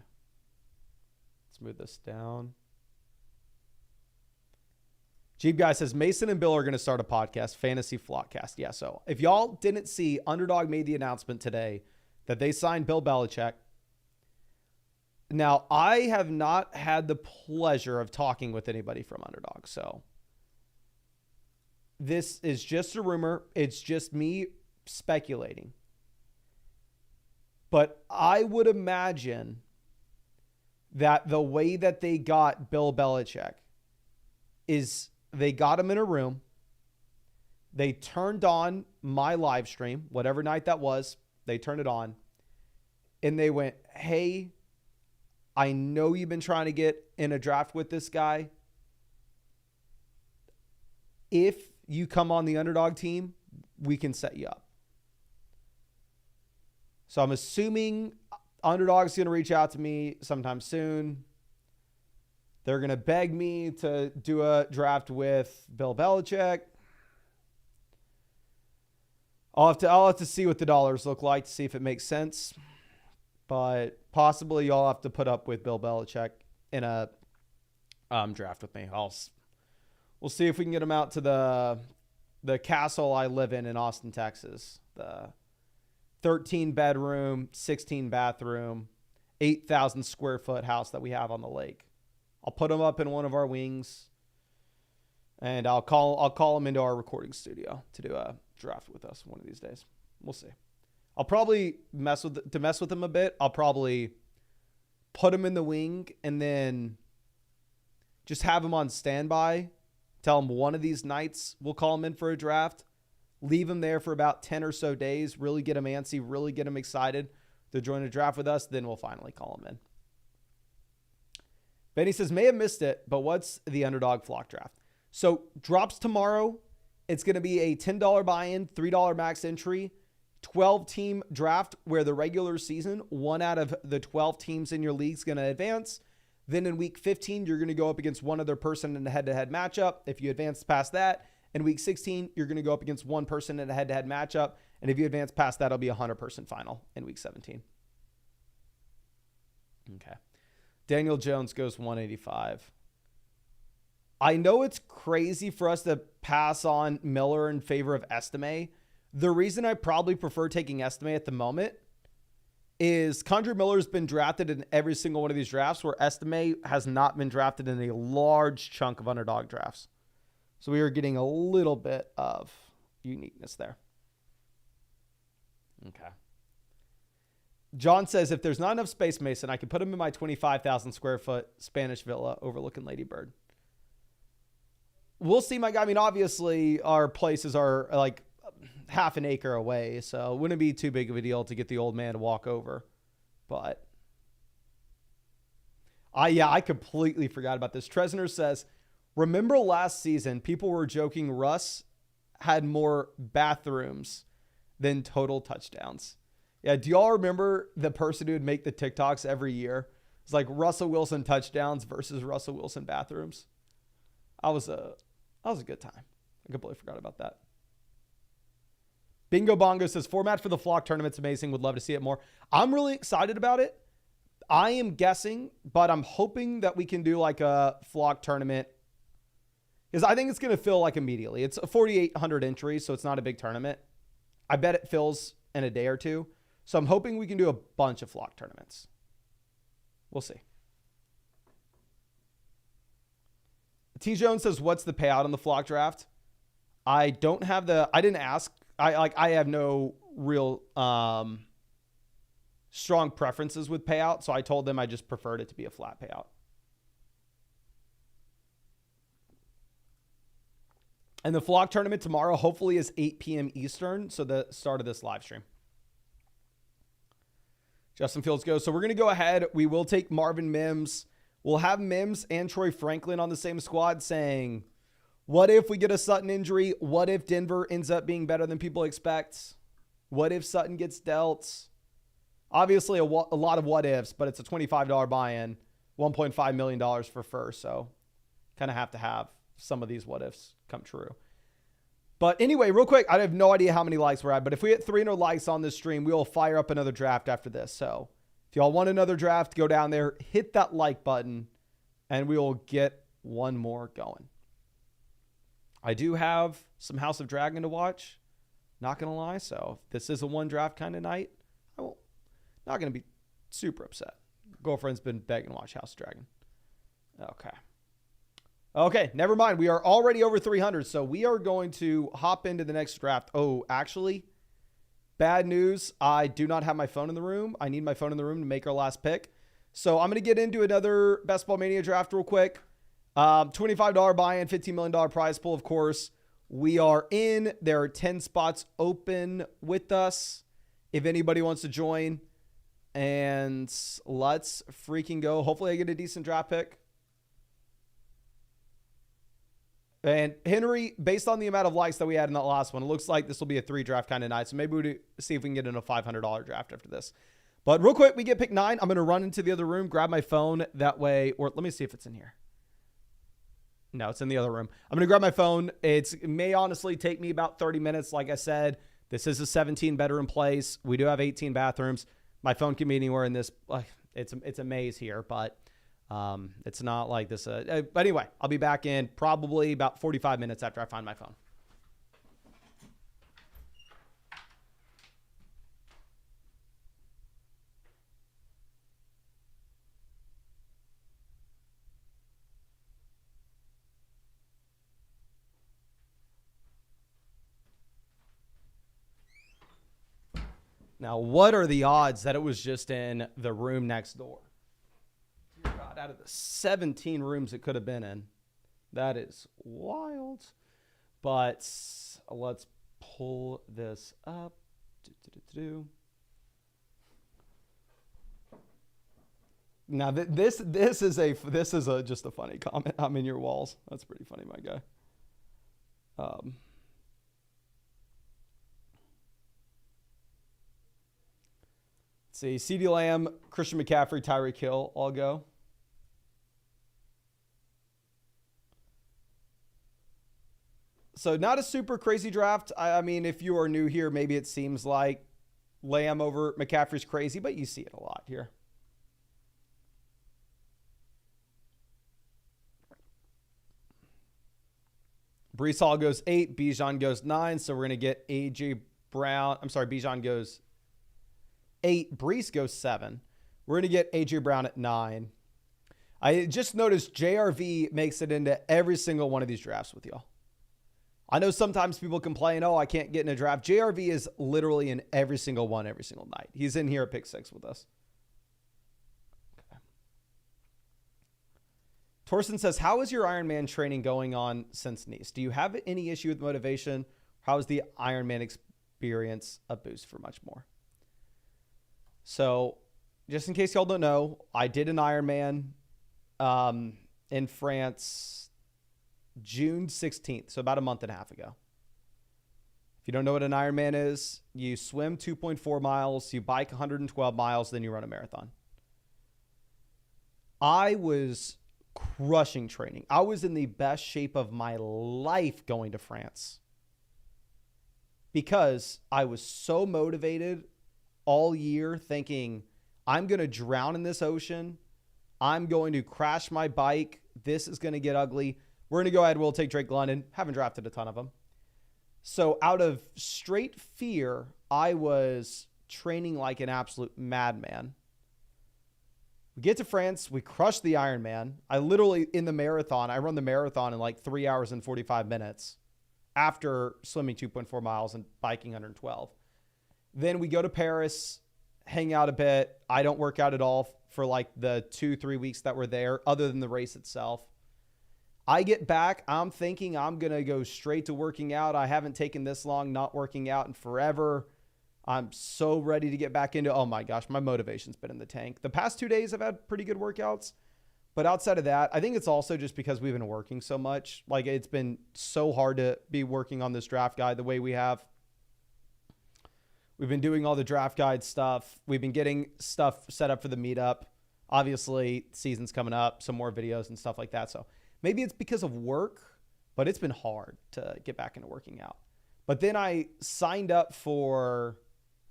Let's move this down. Jeep Guy says, Mason and Bill are going to start a podcast, Fantasy Flockcast. Yeah, so if y'all didn't see, Underdog made the announcement today that they signed Bill Belichick. Now, I have not had the pleasure of talking with anybody from Underdog, so this is just a rumor. It's just me speculating. But I would imagine that the way that they got Bill Belichick is they got him in a room. They turned on my live stream, whatever night that was. They turned it on. And they went, hey, I know you've been trying to get in a draft with this guy. If you come on the Underdog team, we can set you up. So I'm assuming Underdog's going to reach out to me sometime soon. They're going to beg me to do a draft with Bill Belichick. I'll have to see what the dollars look like to see if it makes sense. But possibly y'all have to put up with Bill Belichick in a draft with me. We'll see if we can get him out to the castle I live in Austin, Texas. The 13 bedroom, 16 bathroom, 8,000 square foot house that we have on the lake. I'll put him up in one of our wings, and I'll call him into our recording studio to do a draft with us one of these days. We'll see. I'll probably mess with him a bit. I'll probably put him in the wing and then just have him on standby. Tell him one of these nights we'll call him in for a draft. Leave him there for about 10 or so days. Really get him antsy. Really get him excited to join a draft with us. Then we'll finally call him in. Benny says, may have missed it, but what's the Underdog flock draft? So drops tomorrow. It's going to be a $10 buy-in, $3 max entry, 12-team draft where the regular season, 1 out of the 12 teams in your league is going to advance. Then in week 15, you're going to go up against one other person in a head-to-head matchup. If you advance past that, in week 16, you're going to go up against one person in a head-to-head matchup. And if you advance past that, it'll be a 100-person final in week 17. Okay. Daniel Jones goes 185. I know it's crazy for us to pass on Miller in favor of Estime. The reason I probably prefer taking Estime at the moment is Condre Miller's been drafted in every single one of these drafts where Estime has not been drafted in a large chunk of Underdog drafts. So we are getting a little bit of uniqueness there. Okay. John says, if there's not enough space, Mason, I can put him in my 25,000 square foot Spanish villa overlooking Lady Bird. We'll see, my guy. I mean, obviously, our places are like half an acre away, so it wouldn't be too big of a deal to get the old man to walk over. But I completely forgot about this. Tresner says, remember last season, people were joking Russ had more bathrooms than total touchdowns. Yeah, do y'all remember the person who would make the TikToks every year? It's like Russell Wilson touchdowns versus Russell Wilson bathrooms. That was a good time. I completely forgot about that. Bingo Bongo says, format for the flock tournament's amazing. Would love to see it more. I'm really excited about it. I am guessing, but I'm hoping that we can do like a flock tournament because I think it's going to fill like immediately. It's a 4,800 entries, so it's not a big tournament. I bet it fills in a day or two. So I'm hoping we can do a bunch of flock tournaments. We'll see. T. Jones says, what's the payout on the flock draft? I didn't ask. I have no real strong preferences with payout. So I told them I just preferred it to be a flat payout. And the flock tournament tomorrow hopefully is 8 p.m. Eastern. So the start of this live stream. Justin Fields goes, so we're going to go ahead. We will take Marvin Mims. We'll have Mims and Troy Franklin on the same squad saying, what if we get a Sutton injury? What if Denver ends up being better than people expect? What if Sutton gets dealt? Obviously, a lot of what ifs, but it's a $25 buy-in, $1.5 million for first. So kind of have to have some of these what ifs come true. But anyway, real quick, I have no idea how many likes we're at, but if we hit 300 likes on this stream, we will fire up another draft after this. So if y'all want another draft, go down there, hit that like button, and we will get one more going. I do have some House of Dragon to watch, not going to lie. So if this is a one draft kind of night, Not going to be super upset. Girlfriend's been begging to watch House of Dragon. Okay, never mind. We are already over 300, so we are going to hop into the next draft. Oh, actually, bad news. I do not have my phone in the room. I need my phone in the room to make our last pick. So I'm going to get into another Best Ball Mania draft real quick. $25 buy-in, $15 million prize pool, of course. We are in. There are 10 spots open with us if anybody wants to join. And let's freaking go. Hopefully I get a decent draft pick. And Henry, based on the amount of likes that we had in that last one, it looks like this will be a 3 draft kind of night. So maybe we'll see if we can get in a $500 draft after this. But real quick, we get pick 9. I'm going to run into the other room, grab my phone that way. Or let me see if it's in here. No, it's in the other room. I'm going to grab my phone. It may honestly take me about 30 minutes. Like I said, this is a 17-bedroom place. We do have 18 bathrooms. My phone can be anywhere in this. It's a maze here, but it's not like this. But anyway, I'll be back in probably about 45 minutes after I find my phone. Now, what are the odds that it was just in the room next door? Dear God, out of the 17 rooms it could have been in. That is wild. But let's pull this up. Now, this is just a funny comment. I'm in your walls. That's pretty funny, my guy. See, CeeDee Lamb, Christian McCaffrey, Tyreek Hill all go. So not a super crazy draft. I mean, if you are new here, maybe it seems like Lamb over McCaffrey's crazy, but you see it a lot here. Breece Hall goes 8. Bijan goes 9. So we're going to get A.J. Brown. I'm sorry, Bijan goes 8. Breece goes 7. We're going to get A.J. Brown at 9. I just noticed JRV makes it into every single one of these drafts with y'all. I know sometimes people complain, oh, I can't get in a draft. JRV is literally in every single one, every single night. He's in here at pick 6 with us. Okay. Torsten says, how is your Ironman training going on since Nice? Do you have any issue with motivation? How is the Ironman experience a boost for much more? So just in case y'all don't know, I did an Ironman in France June 16th, so about a month and a half ago. If you don't know what an Ironman is, you swim 2.4 miles, you bike 112 miles, then you run a marathon. I was crushing training. I was in the best shape of my life going to France because I was so motivated all year thinking, I'm going to drown in this ocean. I'm going to crash my bike. This is going to get ugly. We're going to go ahead. We'll take Drake London. Haven't drafted a ton of them. So out of straight fear, I was training like an absolute madman. We get to France. We crush the Ironman. I literally, in the marathon, I run the marathon in like 3 hours and 45 minutes after swimming 2.4 miles and biking 112. Then we go to Paris, hang out a bit. I don't work out at all for like the 2-3 weeks that we're there, other than the race itself. I get back. I'm thinking I'm going to go straight to working out. I haven't taken this long not working out in forever. I'm so ready to get back into, oh my gosh, my motivation's been in the tank. The past 2 days I've had pretty good workouts. But outside of that, I think it's also just because we've been working so much. Like, it's been so hard to be working on this draft guide the way we have. We've been doing all the draft guide stuff. We've been getting stuff set up for the meetup. Obviously, season's coming up, some more videos and stuff like that. So maybe it's because of work, but it's been hard to get back into working out. But then I signed up for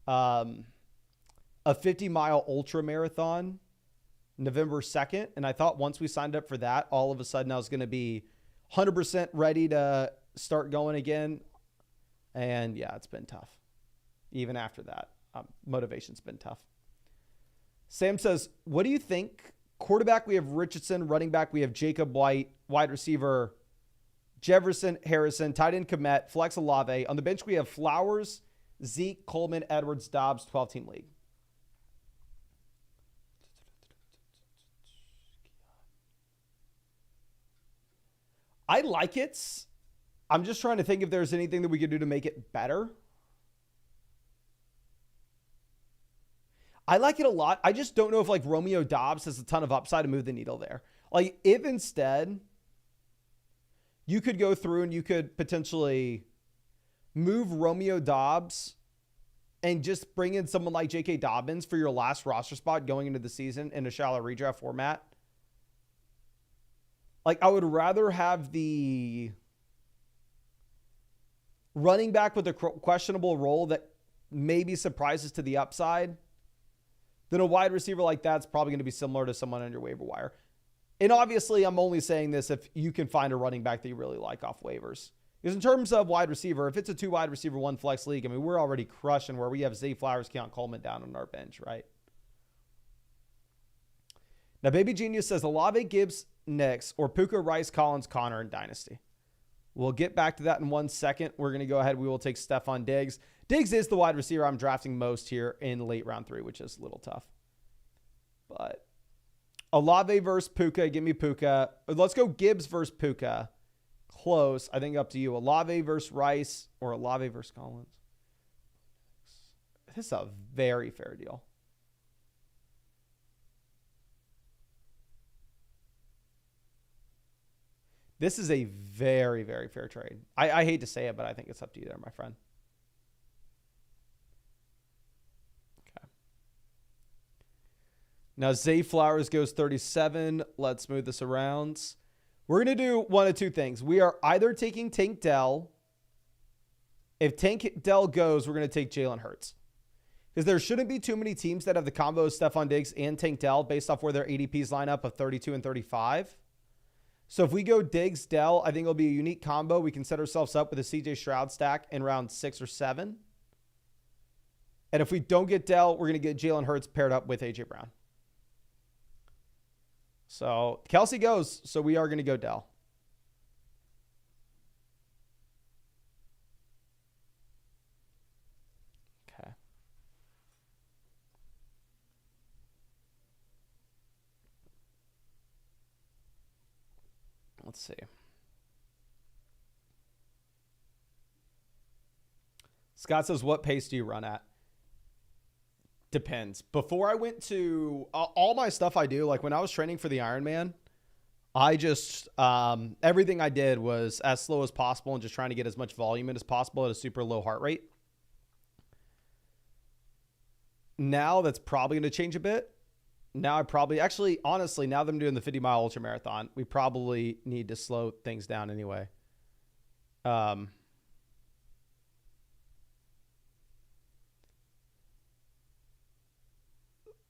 a 50-mile ultra marathon November 2nd. And I thought once we signed up for that, all of a sudden I was going to be 100% ready to start going again. And yeah, it's been tough. Even after that, motivation's been tough. Sam says, what do you think? Quarterback, we have Richardson. Running back, we have Jacob White. Wide receiver, Jefferson, Harrison. Tight end, Komet. Flex, Olave. On the bench, we have Flowers, Zeke, Coleman, Edwards, Dobbs, 12-team league. I like it. I'm just trying to think if there's anything that we could do to make it better. I like it a lot. I just don't know if like Romeo Dobbs has a ton of upside to move the needle there. Like if instead you could go through and you could potentially move Romeo Dobbs and just bring in someone like J.K. Dobbins for your last roster spot going into the season in a shallow redraft format. Like I would rather have the running back with a questionable role that maybe surprises to the upside than a wide receiver like that's probably going to be similar to someone on your waiver wire. And obviously, I'm only saying this if you can find a running back that you really like off waivers. Because in terms of wide receiver, if it's a 2 wide receiver, 1 flex league, I mean, we're already crushing where we have Zay Flowers, Keon Coleman down on our bench, right? Now, Baby Genius says Olave, Gibbs, Nix, or Puka, Rice, Collins, Connor, and Dynasty. We'll get back to that in 1 second. We're going to go ahead. We will take Stephon Diggs. Diggs is the wide receiver I'm drafting most here in late round 3, which is a little tough. But Olave versus Puka. Give me Puka. Let's go Gibbs versus Puka. Close. I think up to you. Olave versus Rice or Olave versus Collins. This is a very fair deal. This is a very, very fair trade. I hate to say it, but I think it's up to you there, my friend. Okay. Now, Zay Flowers goes 37. Let's move this around. We're going to do one of two things. We are either taking Tank Dell. If Tank Dell goes, we're going to take Jalen Hurts. Because there shouldn't be too many teams that have the combo of Stephon Diggs and Tank Dell based off where their ADPs line up of 32 and 35. So if we go Diggs, Dell, I think it'll be a unique combo. We can set ourselves up with a CJ Stroud stack in round 6 or 7. And if we don't get Dell, we're going to get Jalen Hurts paired up with A.J. Brown. So Kelsey goes, so we are going to go Dell. Okay. Let's see. Scott says, what pace do you run at? Depends. Before I went to all my stuff I do, like when I was training for the Ironman, I just, everything I did was as slow as possible and just trying to get as much volume in as possible at a super low heart rate. Now that's probably going to change a bit. Now I probably, actually, honestly, now that I'm doing the 50-mile ultra marathon, we probably need to slow things down anyway.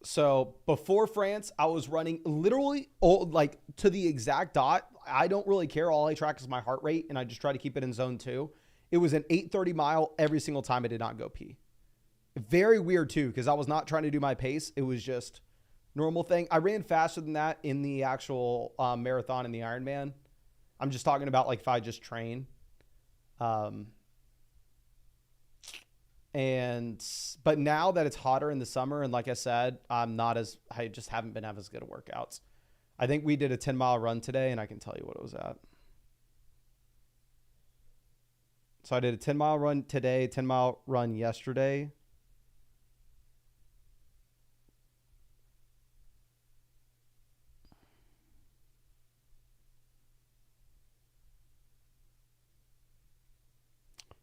So before France, I was running literally like to the exact dot. I don't really care. All I track is my heart rate, and I just try to keep it in zone 2. It was an 8:30 mile every single time I did not go pee. Very weird too, because I was not trying to do my pace. It was just normal thing. I ran faster than that in the actual marathon in the Ironman. I'm just talking about like if I just train. But now that it's hotter in the summer, and like I said, I just haven't been having as good of workouts. I think we did a 10-mile run today, and I can tell you what it was at. So I did a 10-mile run today, 10-mile run yesterday.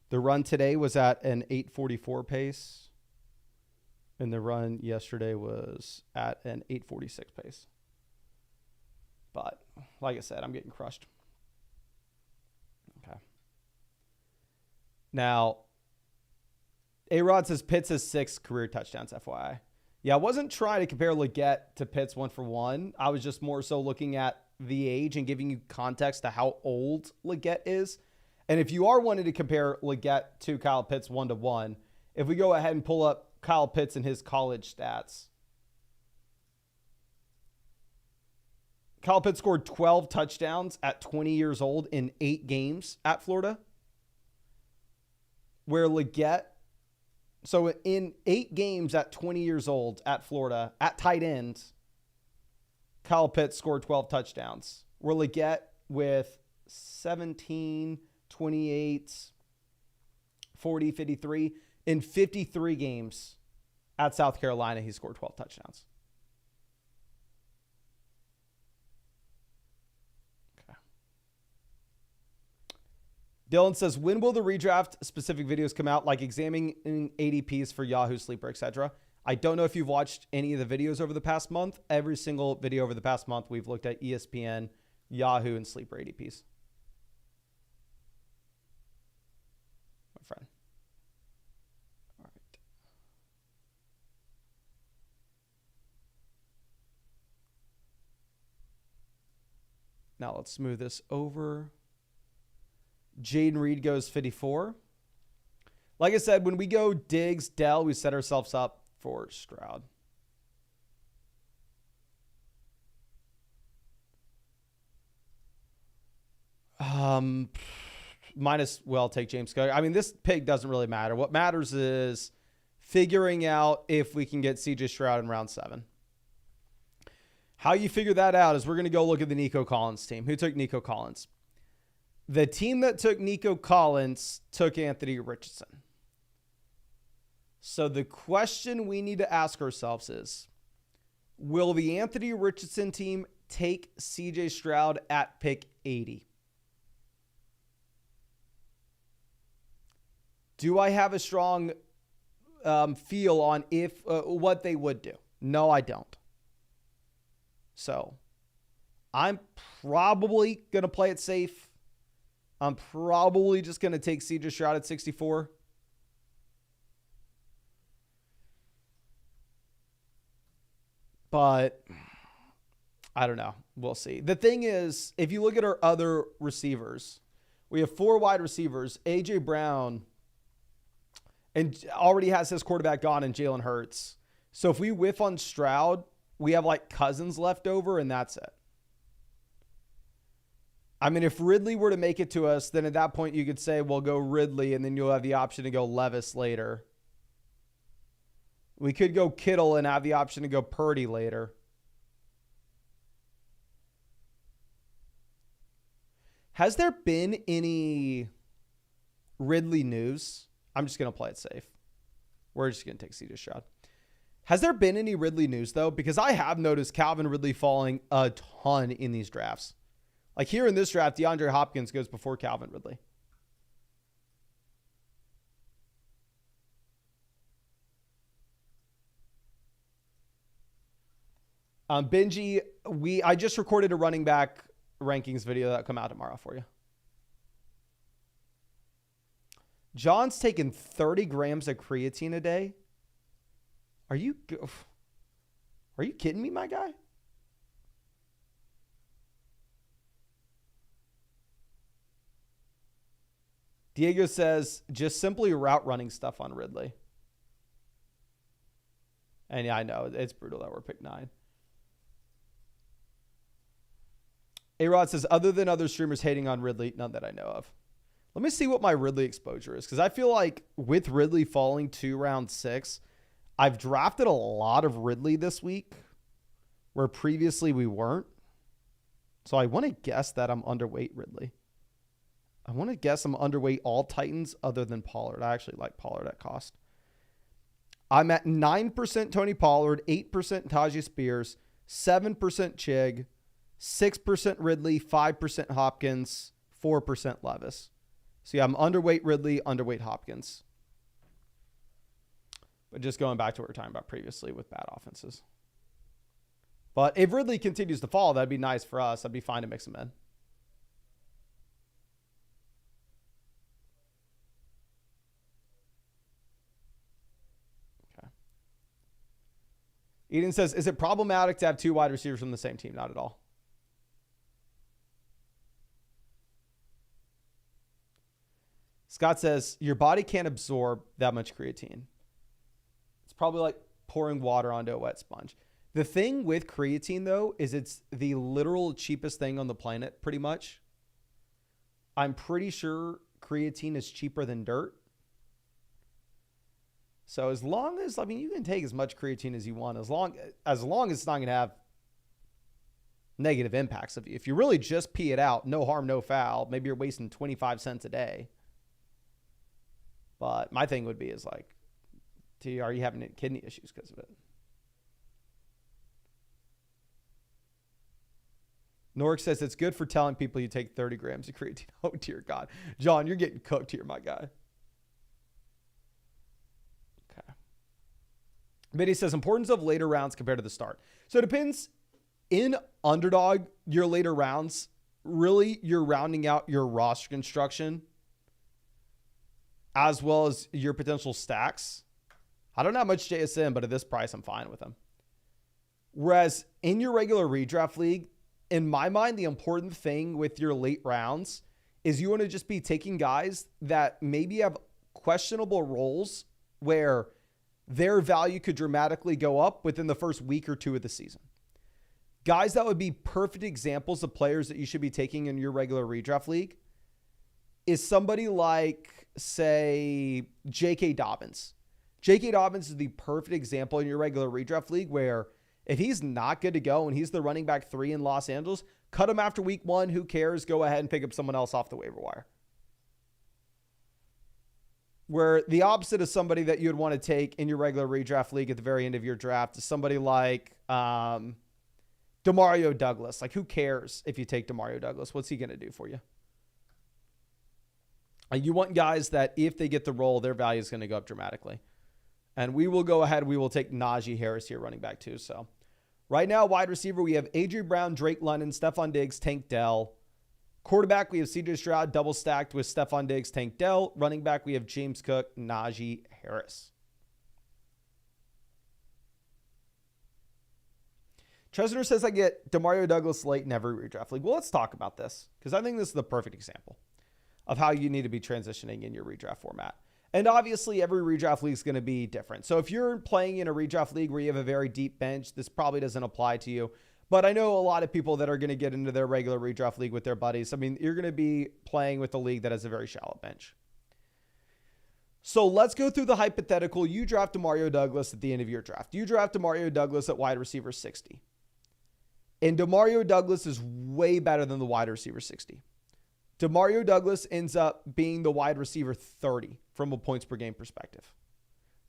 The run today was at an 8:44 pace, and the run yesterday was at an 8:46 pace. But like I said, I'm getting crushed. Okay. Now, A-Rod says Pitts has 6 career touchdowns, FYI. Yeah, I wasn't trying to compare Leggett to Pitts 1-for-1. I was just more so looking at the age and giving you context to how old Leggett is. And if you are wanting to compare Leggett to Kyle Pitts 1-to-1, if we go ahead and pull up Kyle Pitts and his college stats, Kyle Pitts scored 12 touchdowns at 20 years old in 8 games at Florida. Where Leggett, so in 8 games at 20 years old at Florida, at tight end, Kyle Pitts scored 12 touchdowns. Where Leggett with 17, 28, 40, 53. In 53 games at South Carolina, he scored 12 touchdowns. Dylan says, when will the redraft specific videos come out, like examining ADPs for Yahoo, Sleeper, etc.? I don't know if you've watched any of the videos over the past month. Every single video over the past month, we've looked at ESPN, Yahoo, and Sleeper ADPs. My friend. All right. Now let's smooth this over. Jaden Reed goes 54. Like I said, when we go Diggs, Dell, we set ourselves up for Stroud. Take James Cook. I mean, this pick doesn't really matter. What matters is figuring out if we can get CJ Stroud in round 7. How you figure that out is we're going to go look at the Nico Collins team. Who took Nico Collins? The team that took Nico Collins took Anthony Richardson. So the question we need to ask ourselves is, will the Anthony Richardson team take CJ Stroud at pick 80? Do I have a strong feel on if what they would do? No, I don't. So I'm probably going to play it safe. I'm probably just going to take CJ Stroud at 64. But I don't know. We'll see. The thing is, if you look at our other receivers, we have 4 wide receivers. A.J. Brown and already has his quarterback gone in Jalen Hurts. So if we whiff on Stroud, we have like Cousins left over, and that's it. I mean, if Ridley were to make it to us, then at that point you could say, well, go Ridley, and then you'll have the option to go Levis later. We could go Kittle and have the option to go Purdy later. Has there been any Ridley news? I'm just going to play it safe. We're just going to take CJ Stroud. Has there been any Ridley news, though? Because I have noticed Calvin Ridley falling a ton in these drafts. Like here in this draft, DeAndre Hopkins goes before Calvin Ridley. Benji, I just recorded a running back rankings video that'll come out tomorrow for you. John's taking 30 grams of creatine a day. Are you kidding me, my guy? Diego says, just simply route running stuff on Ridley. And yeah, I know. It's brutal that we're pick 9. A-Rod says, other than other streamers hating on Ridley, none that I know of. Let me see what my Ridley exposure is. Because I feel like with Ridley falling to round 6, I've drafted a lot of Ridley this week where previously we weren't. So I want to guess that I'm underweight Ridley. I want to guess I'm underweight all Titans other than Pollard. I actually like Pollard at cost. I'm at 9% Tony Pollard, 8% Tajay Spears, 7% Chig, 6% Ridley, 5% Hopkins, 4% Levis. So yeah, I'm underweight Ridley, underweight Hopkins. But just going back to what we were talking about previously with bad offenses. But if Ridley continues to fall, that'd be nice for us. I'd be fine to mix him in. Eden says, is it problematic to have 2 wide receivers from the same team? Not at all. Scott says, your body can't absorb that much creatine. It's probably like pouring water onto a wet sponge. The thing with creatine, though, is it's the literal cheapest thing on the planet, pretty much. I'm pretty sure creatine is cheaper than dirt. So as long as, I mean, you can take as much creatine as you want, as long as it's not going to have negative impacts of you. If you really just pee it out, no harm, no foul, maybe you're wasting 25 cents a day. But my thing would be is like, are you having kidney issues because of it? Nork says it's good for telling people you take 30 grams of creatine. Oh, dear God. John, you're getting cooked here, my guy. Okay. Vinny says importance of later rounds compared to the start. So it depends. In Underdog, your later rounds, really you're rounding out your roster construction as well as your potential stacks. I don't know how much JSN, but at this price, I'm fine with them. Whereas in your regular redraft league, in my mind, the important thing with your late rounds is you want to just be taking guys that maybe have questionable roles where their value could dramatically go up within the first week or two of the season. Guys that would be perfect examples of players that you should be taking in your regular redraft league is somebody like, say, J.K. Dobbins. J.K. Dobbins is the perfect example in your regular redraft league where if he's not good to go and he's the running back 3 in Los Angeles, cut him after week 1. Who cares? Go ahead and pick up someone else off the waiver wire. Where the opposite of somebody that you would want to take in your regular redraft league at the very end of your draft is somebody like Demario Douglas. Like, who cares if you take Demario Douglas? What's he going to do for you? You want guys that if they get the role, their value is going to go up dramatically. And we will go ahead. We will take Najee Harris here, running back 2. So right now, wide receiver, we have A.J. Brown, Drake London, Stephon Diggs, Tank Dell. Quarterback, we have C.J. Stroud, double stacked with Stephon Diggs, Tank Dell. Running back, we have James Cook, Najee Harris. Chesner says I get Demario Douglas late in every redraft league. Well, let's talk about this because I think this is the perfect example of how you need to be transitioning in your redraft format. And obviously, every redraft league is going to be different. So if you're playing in a redraft league where you have a very deep bench, this probably doesn't apply to you. But I know a lot of people that are going to get into their regular redraft league with their buddies. I mean, you're going to be playing with a league that has a very shallow bench. So let's go through the hypothetical. You draft Demario Douglas at the end of your draft. You draft Demario Douglas at wide receiver 60. And Demario Douglas is way better than the wide receiver 60. Demario Douglas ends up being the wide receiver 30 from a points per game perspective.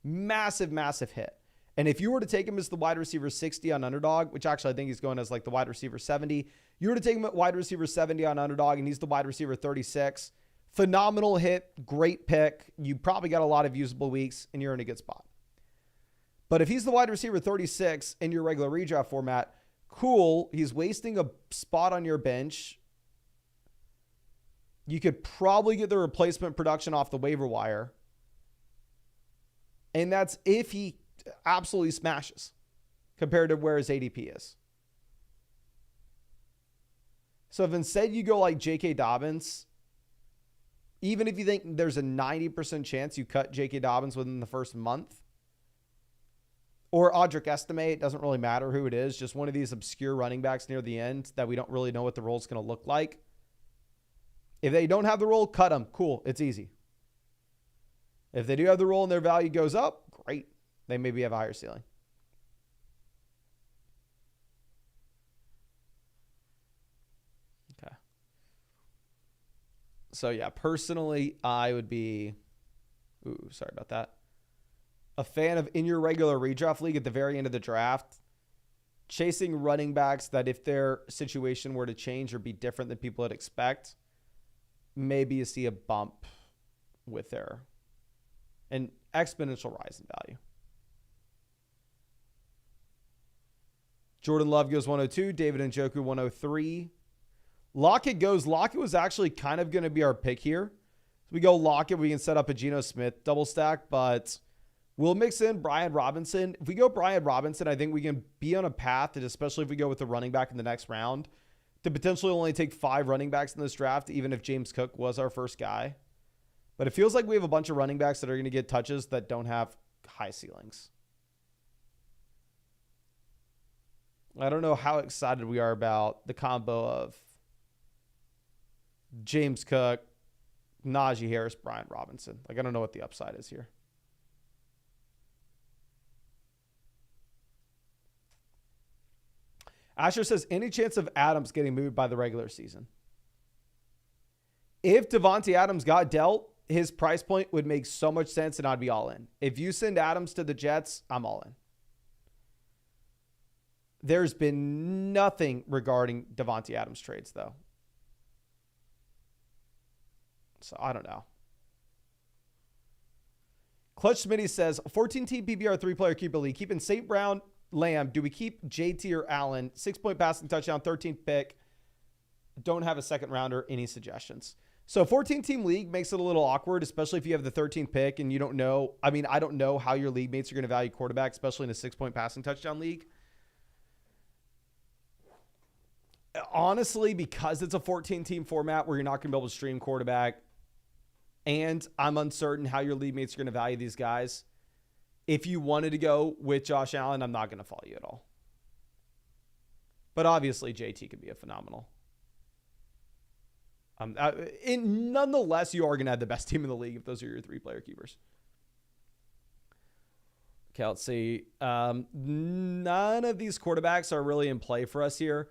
Massive, massive hit. And if you were to take him as the wide receiver 60 on Underdog, which actually I think he's going as like the wide receiver 70, you were to take him at wide receiver 70 on Underdog and he's the wide receiver 36. Phenomenal hit, great pick. You probably got a lot of usable weeks and you're in a good spot. But if he's the wide receiver 36 in your regular redraft format, cool. He's wasting a spot on your bench. You could probably get the replacement production off the waiver wire. And that's if he absolutely smashes compared to where his ADP is. So if instead you go like J.K. Dobbins, even if you think there's a 90% chance you cut J.K. Dobbins within the first month, or Audric Estime, it doesn't really matter who it is, just one of these obscure running backs near the end that we don't really know what the role is going to look like. If they don't have the role, cut them. Cool. It's easy. If they do have the role and their value goes up, great. They maybe have a higher ceiling. Okay. So, yeah, personally, I would be, sorry about that, a fan of in your regular redraft league at the very end of the draft, chasing running backs that if their situation were to change or be different than people would expect, maybe you see a bump with an exponential rise in value. Jordan Love goes 102. David Njoku 103. Lockett goes. Lockett was actually kind of going to be our pick here. So we go Lockett. We can set up a Geno Smith double stack, but we'll mix in Brian Robinson. If we go Brian Robinson, I think we can be on a path that, especially if we go with the running back in the next round, to potentially only take 5 running backs in this draft, even if James Cook was our first guy. But it feels like we have a bunch of running backs that are going to get touches that don't have high ceilings. I don't know how excited we are about the combo of James Cook, Najee Harris, Brian Robinson. Like, I don't know what the upside is here. Asher says, any chance of Adams getting moved by the regular season? If Devontae Adams got dealt, his price point would make so much sense and I'd be all in. If you send Adams to the Jets, I'm all in. There's been nothing regarding Devontae Adams trades, though. So I don't know. Clutch Smitty says, 14-team PPR 3-player keeper league. Keeping St. Brown, Lamb. Do we keep JT or Allen? 6-point passing touchdown, 13th pick. Don't have a second rounder. Any suggestions? So 14-team league makes it a little awkward, especially if you have the 13th pick and you don't know. I mean, I don't know how your league mates are going to value quarterback, especially in a 6-point passing touchdown league. Honestly, because it's a 14-team format where you're not going to be able to stream quarterback, and I'm uncertain how your league mates are going to value these guys, if you wanted to go with Josh Allen, I'm not going to follow you at all. But obviously, JT could be a phenomenal. Nonetheless, you are going to have the best team in the league if those are your 3-player keepers. Okay, let's see. None of these quarterbacks are really in play for us here.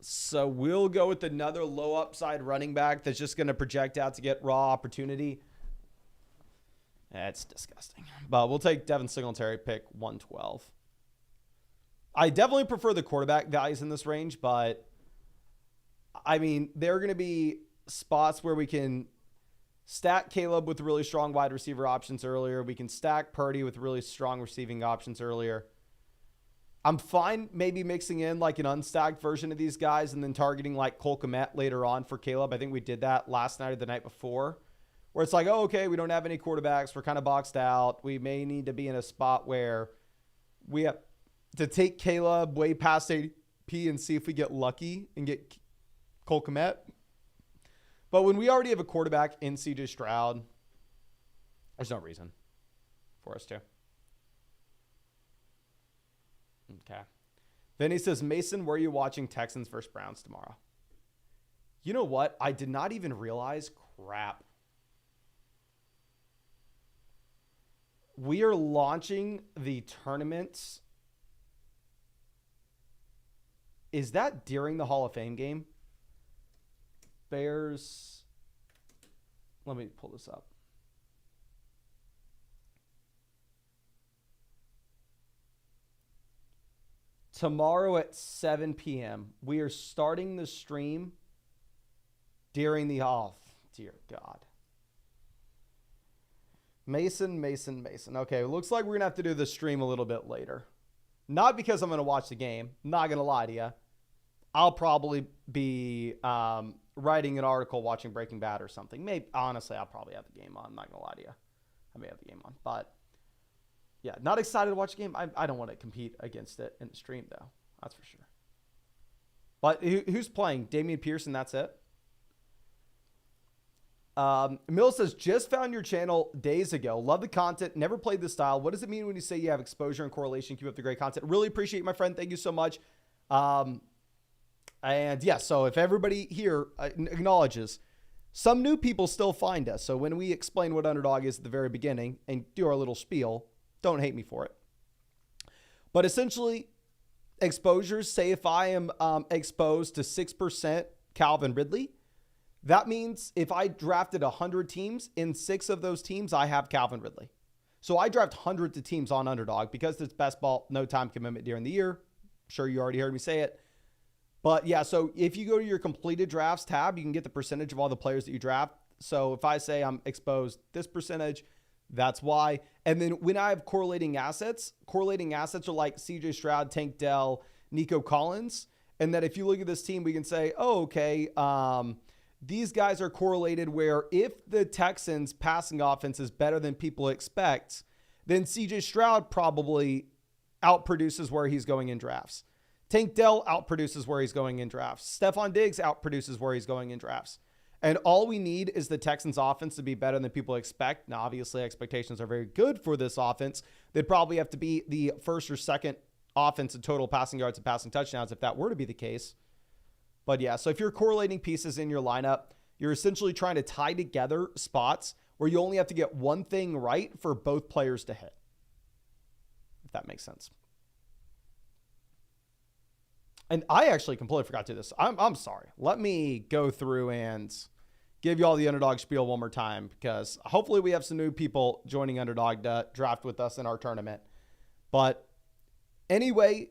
So we'll go with another low upside running back that's just going to project out to get raw opportunity. That's disgusting. But we'll take Devin Singletary, pick 112. I definitely prefer the quarterback values in this range, but I mean, there are going to be spots where we can stack Caleb with really strong wide receiver options earlier. We can stack Purdy with really strong receiving options earlier. I'm fine maybe mixing in like an unstacked version of these guys and then targeting like Cole Kmet later on for Caleb. I think we did that last night or the night before, where it's like, oh, okay, we don't have any quarterbacks. We're kind of boxed out. We may need to be in a spot where we have to take Caleb way past ADP and see if we get lucky and get Cole Kmet. But when we already have a quarterback in CJ Stroud, there's no reason for us to. Okay. Vinny says, Mason, where are you watching Texans versus Browns tomorrow? You know what? I did not even realize. Crap. We are launching the tournaments. Is that during the Hall of Fame game? Bears. Let me pull this up. Tomorrow at 7 p.m., we are starting the stream during the off. Dear God. Mason. Okay, it looks like we're going to have to do the stream a little bit later. Not because I'm going to watch the game. Not going to lie to you. I'll probably be writing an article, watching Breaking Bad or something. Maybe, honestly, I'll probably have the game on. I'm not going to lie to you. I may have the game on, but yeah, not excited to watch the game. I don't want to compete against it in the stream, though. That's for sure. But who's playing? Damian Pierce, and that's it? Mill says, just found your channel days ago. Love the content. Never played this style. What does it mean when you say you have exposure and correlation? Keep up the great content. Really appreciate it, my friend. Thank you so much. And yeah, so if everybody here acknowledges, some new people still find us. So when we explain what Underdog is at the very beginning and do our little spiel, don't hate me for it. But essentially, exposures, say if I am exposed to 6% Calvin Ridley, that means if I drafted 100 teams, in 6 of those teams, I have Calvin Ridley. So I draft hundreds of teams on Underdog because it's best ball, no time commitment during the year. I'm sure you already heard me say it. But yeah, so if you go to your completed drafts tab, you can get the percentage of all the players that you draft. So if I say I'm exposed this percentage, that's why. And then when I have correlating assets are like CJ Stroud, Tank Dell, Nico Collins. And that if you look at this team, we can say, oh, okay, these guys are correlated where if the Texans passing offense is better than people expect, then CJ Stroud probably outproduces where he's going in drafts. Tank Dell outproduces where he's going in drafts. Stephon Diggs outproduces where he's going in drafts. And all we need is the Texans offense to be better than people expect. Now, obviously, expectations are very good for this offense. They'd probably have to be the first or second offense in total passing yards and passing touchdowns if that were to be the case. But yeah, so if you're correlating pieces in your lineup, you're essentially trying to tie together spots where you only have to get one thing right for both players to hit. If that makes sense. And I actually completely forgot to do this. I'm sorry. Let me go through and give you all the Underdog spiel one more time, because hopefully we have some new people joining Underdog to draft with us in our tournament. But anyway,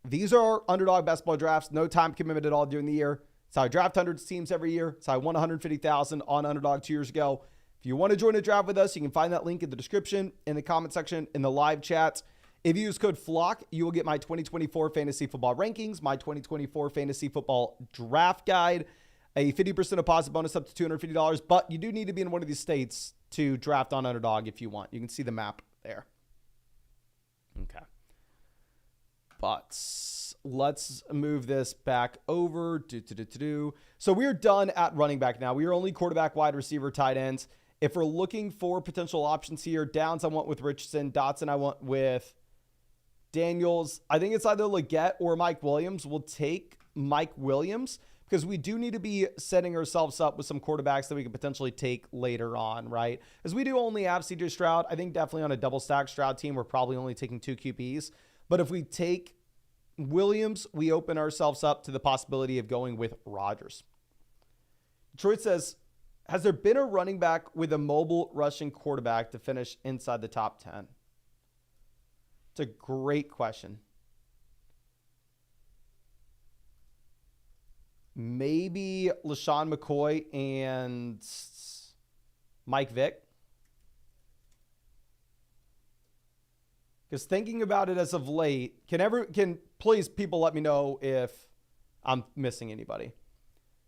these are our Underdog best ball drafts. No time commitment at all during the year. It's how I draft hundreds of teams every year. It's how I won $150,000 on Underdog 2 years ago. If you want to join a draft with us, you can find that link in the description, in the comment section, in the live chat. If you use code FLOCK, you will get my 2024 fantasy football rankings, my 2024 fantasy football draft guide, a 50% deposit bonus up to $250. But you do need to be in one of these states to draft on Underdog if you want. You can see the map there. Okay. But let's move this back over. So we're done at running back now. We are only quarterback, wide receiver, tight ends. If we're looking for potential options here, Downs I want with Richardson, Dotson I want with Daniels. I think it's either Leggett or Mike Williams. We'll take Mike Williams because we do need to be setting ourselves up with some quarterbacks that we could potentially take later on, right? As we do only have CJ Stroud. I think definitely on a double stack Stroud team, we're probably only taking 2 QBs. But if we take Williams, we open ourselves up to the possibility of going with Rodgers. Detroit says, has there been a running back with a mobile rushing quarterback to finish inside the top 10? It's a great question. Maybe LaShawn McCoy and Mike Vick. Because thinking about it as of late, can please people let me know if I'm missing anybody.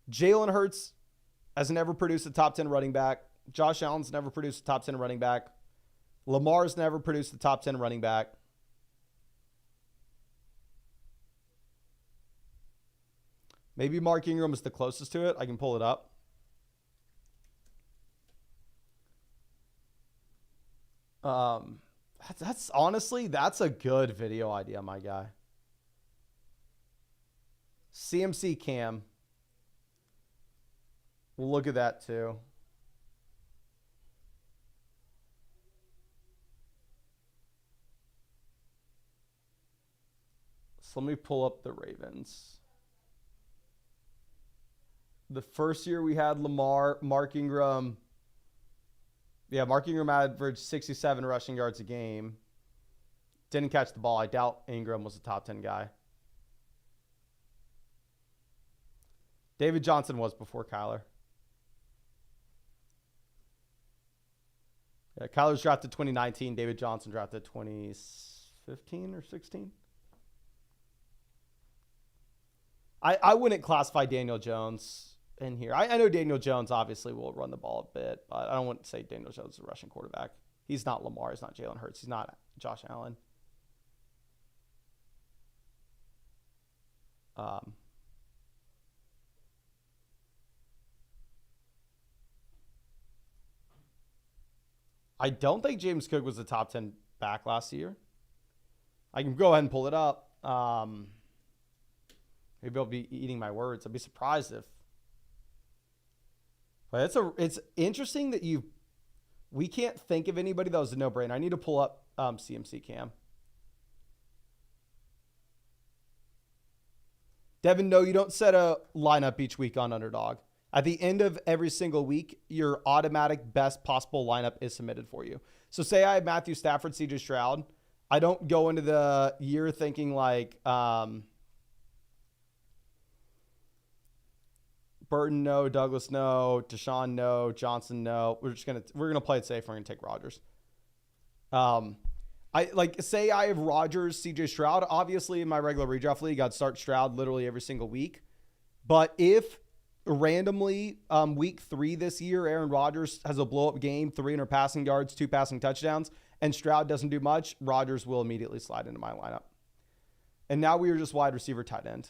Jalen Hurts has never produced a top 10 running back. Josh Allen's never produced a top 10 running back. Lamar's never produced a top 10 running back. Maybe Mark Ingram is the closest to it. I can pull it up. That's honestly, that's a good video idea, my guy. CMC Cam. We'll look at that too. So let me pull up the Ravens. The first year we had Lamar, Mark Ingram. Yeah, Mark Ingram averaged 67 rushing yards a game. Didn't catch the ball. I doubt Ingram was a top 10 guy. David Johnson was before Kyler. Yeah, Kyler's drafted 2019. David Johnson drafted 2015 or 16. I wouldn't classify Daniel Jones in here. I know Daniel Jones obviously will run the ball a bit, but I don't want to say Daniel Jones is a rushing quarterback. He's not Lamar. He's not Jalen Hurts. He's not Josh Allen. I don't think James Cook was the top 10 back last year. I can go ahead and pull it up. Maybe I'll be eating my words. I'd be surprised if. But it's interesting that we can't think of anybody that was a no-brainer. I need to pull up CMC Cam. Devin, no, you don't set a lineup each week on Underdog. At the end of every single week, your automatic best possible lineup is submitted for you. So say I have Matthew Stafford, CJ Stroud. I don't go into the year thinking like Burton, no. Douglas, no. Deshaun, no. Johnson, no. We're gonna play it safe. We're gonna take Rodgers. Say I have Rodgers, CJ Stroud. Obviously, in my regular redraft league, I'd start Stroud literally every single week. But if randomly week 3 this year, Aaron Rodgers has a blow up game, 300 passing yards, 2 passing touchdowns, and Stroud doesn't do much, Rodgers will immediately slide into my lineup. And now we are just wide receiver, tight end.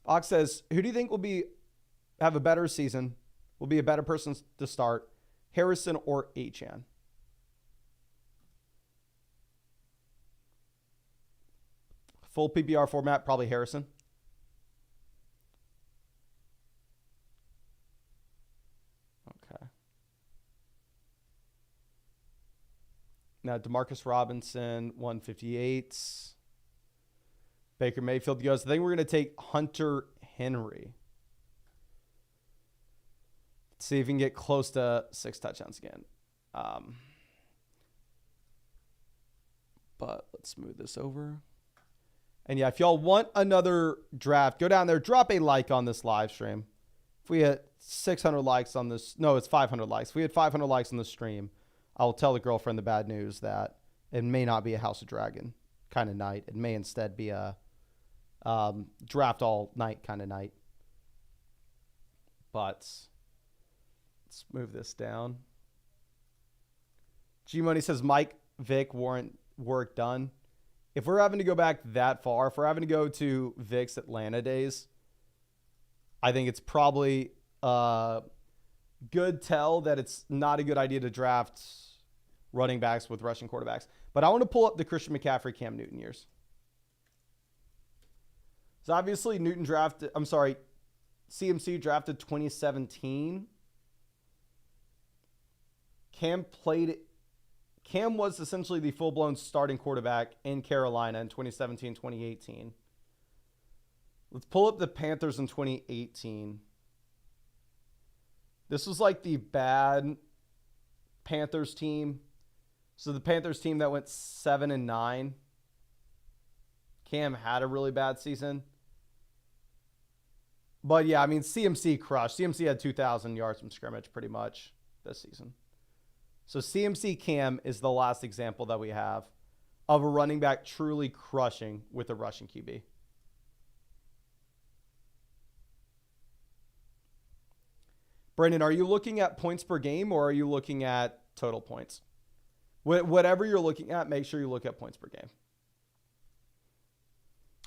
Ox says, who do you think will have a better season, will be a better person to start, Harrison or Achane? Full PPR format, probably Harrison. Okay. Now, Demarcus Robinson, 158. Baker Mayfield goes. I think we're going to take Hunter Henry. Let's see if we can get close to 6 touchdowns again. But let's move this over. And yeah, if y'all want another draft, go down there, drop a like on this live stream. If we had 600 likes on this, no, it's 500 likes. If we had 500 likes on the stream, I will tell the girlfriend the bad news that it may not be a House of Dragon kind of night. It may instead be a draft all night kind of night. But let's move this down. G Money says Mike Vick warrant work done. If we're having to go back that far, if we're having to go to Vic's Atlanta days, I think it's probably a good tell that it's not a good idea to draft running backs with rushing quarterbacks. But I want to pull up the Christian McCaffrey, Cam Newton years. So obviously CMC drafted 2017. Cam was essentially the full-blown starting quarterback in Carolina in 2017, 2018. Let's pull up the Panthers in 2018. This was like the bad Panthers team. So the Panthers team that went 7-9. Cam had a really bad season. But yeah, I mean, CMC crushed. CMC had 2,000 yards from scrimmage pretty much this season. So CMC Cam is the last example that we have of a running back truly crushing with a rushing QB. Brandon, are you looking at points per game or are you looking at total points? Whatever you're looking at, make sure you look at points per game.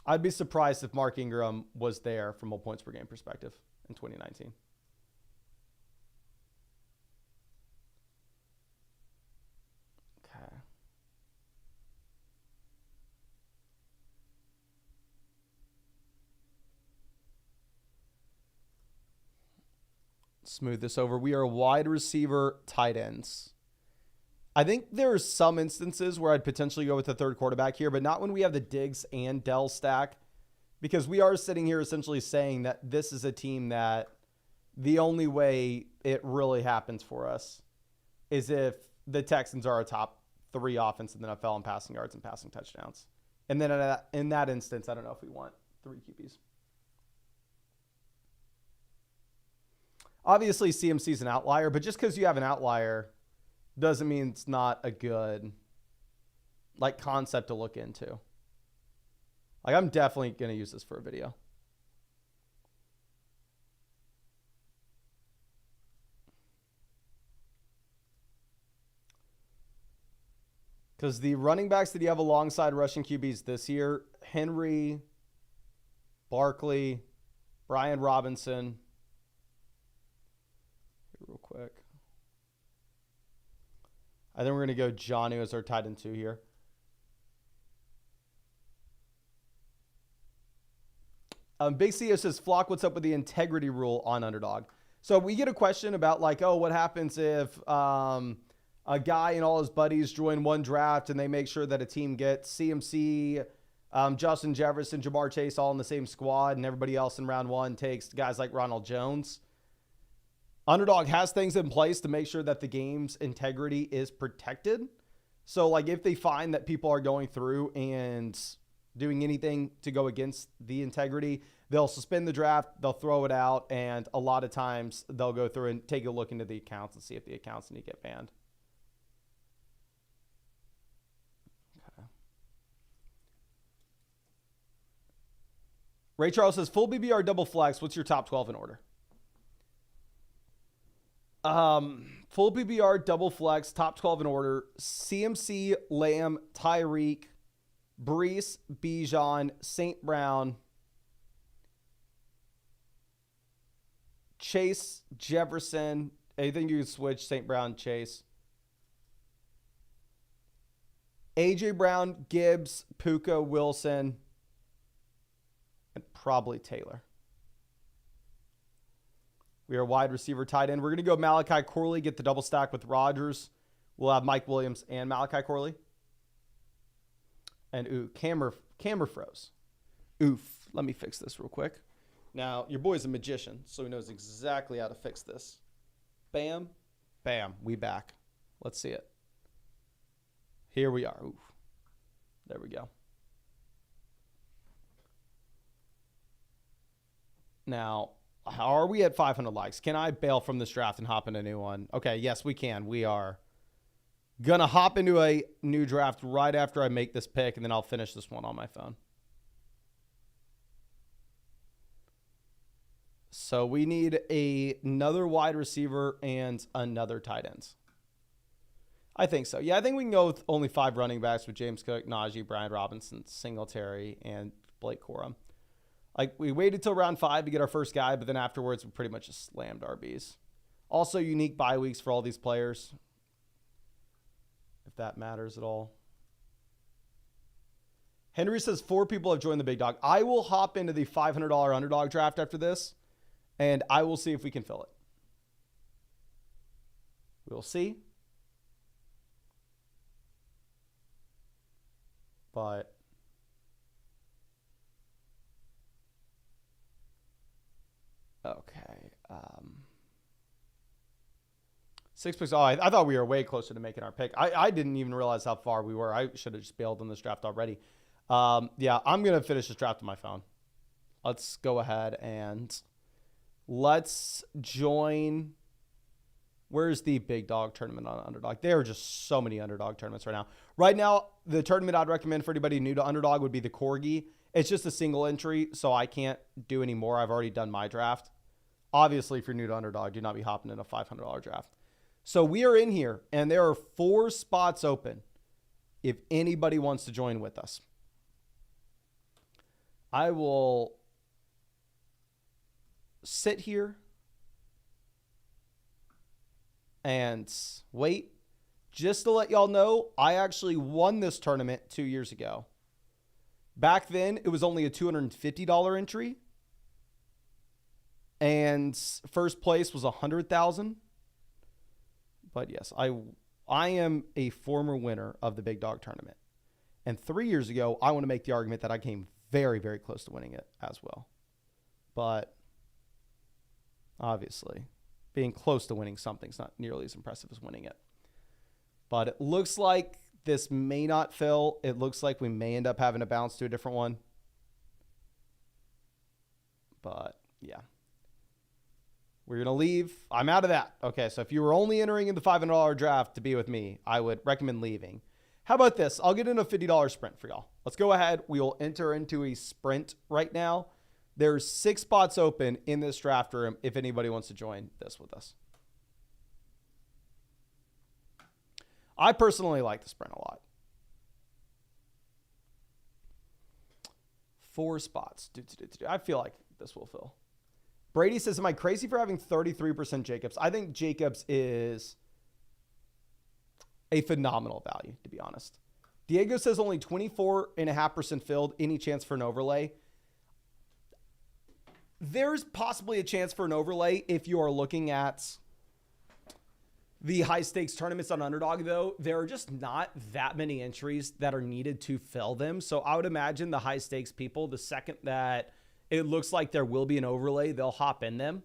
I'd be surprised if Mark Ingram was there from a points per game perspective in 2019. Smooth this over. We are wide receiver tight ends. I think there are some instances where I'd potentially go with the third quarterback here, but not when we have the Diggs and Dell stack, because we are sitting here essentially saying that this is a team that the only way it really happens for us is if the Texans are a top 3 offense in the NFL in passing yards and passing touchdowns. And then in that instance, I don't know if we want 3 QBs. Obviously, CMC is an outlier, but just because you have an outlier doesn't mean it's not a good concept to look into. I'm definitely going to use this for a video. Because the running backs that you have alongside rushing QBs this year, Henry, Barkley, Brian Robinson. Real quick. I think we're going to go Jonnu as our tight end 2 here. Big CEO says, Flock, what's up with the integrity rule on Underdog? So we get a question about what happens if a guy and all his buddies join one draft and they make sure that a team gets CMC, Justin Jefferson, Jamar Chase all in the same squad, and everybody else in round 1 takes guys like Ronald Jones. Underdog has things in place to make sure that the game's integrity is protected. So, if they find that people are going through and doing anything to go against the integrity, they'll suspend the draft, they'll throw it out, and a lot of times they'll go through and take a look into the accounts and see if the accounts need to get banned. Okay. Ray Charles says, full BBR double flex, what's your top 12 in order? Full PPR, double flex, top 12 in order. CMC, Lamb, Tyreek, Brees, Bijan, St. Brown, Chase, Jefferson. I think you can switch St. Brown, Chase. A.J. Brown, Gibbs, Puka, Wilson, and probably Taylor. We are wide receiver tight end. We're going to go Malachi Corley, get the double stack with Rodgers. We'll have Mike Williams and Malachi Corley. And ooh, camera froze. Oof. Let me fix this real quick. Now, your boy's a magician, so he knows exactly how to fix this. Bam. Bam. We back. Let's see it. Here we are. Oof. There we go. Now, how are we at 500 likes? Can I bail from this draft and hop into a new one? Okay, yes, we can. We are going to hop into a new draft right after I make this pick, and then I'll finish this one on my phone. So we need another wide receiver and another tight end. I think so. Yeah, I think we can go with only 5 running backs with James Cook, Najee, Brian Robinson, Singletary, and Blake Corum. Like, we waited till round 5 to get our first guy, but then afterwards we pretty much just slammed RBs. Also, unique bye weeks for all these players, if that matters at all. Henry says 4 people have joined the Big Dog. I will hop into the $500 underdog draft after this, and I will see if we can fill it. We'll see. But okay. 6 picks. Oh, I thought we were way closer to making our pick. I didn't even realize how far we were. I should have just bailed on this draft already. Yeah, I'm going to finish this draft on my phone. Let's go ahead and let's join. Where's the Big Dog tournament on Underdog? There are just so many Underdog tournaments right now. Right now, the tournament I'd recommend for anybody new to Underdog would be the Corgi. It's just a single entry, so I can't do any more. I've already done my draft. Obviously, if you're new to Underdog, do not be hopping in a $500 draft. So we are in here, and there are 4 spots open if anybody wants to join with us. I will sit here and wait. Just to let y'all know, I actually won this tournament 2 years ago. Back then, it was only a $250 entry. And first place was $100,000. But yes, I am a former winner of the Big Dog tournament. And 3 years ago, I want to make the argument that I came very, very close to winning it as well. But obviously, being close to winning something's not nearly as impressive as winning it. But it looks like this may not fill. It looks like we may end up having to bounce to a different one. But yeah. We're going to leave. I'm out of that. Okay, so if you were only entering in the $500 draft to be with me, I would recommend leaving. How about this? I'll get in a $50 sprint for y'all. Let's go ahead. We will enter into a sprint right now. There's 6 spots open in this draft room if anybody wants to join this with us. I personally like the sprint a lot. 4 spots. I feel like this will fill. Brady says, am I crazy for having 33% Jacobs? I think Jacobs is a phenomenal value, to be honest. Diego says only 24.5% filled. Any chance for an overlay? There's possibly a chance for an overlay if you are looking at the high stakes tournaments on Underdog, though. There are just not that many entries that are needed to fill them. So I would imagine the high stakes people, the second that it looks like there will be an overlay, they'll hop in them.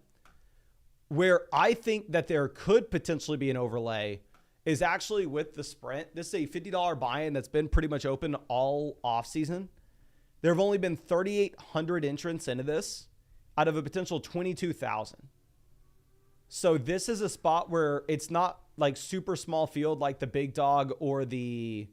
Where I think that there could potentially be an overlay is actually with the sprint. This is a $50 buy-in that's been pretty much open all offseason. There have only been 3,800 entrants into this out of a potential 22,000. So this is a spot where it's not like super small field like the Big Dog or the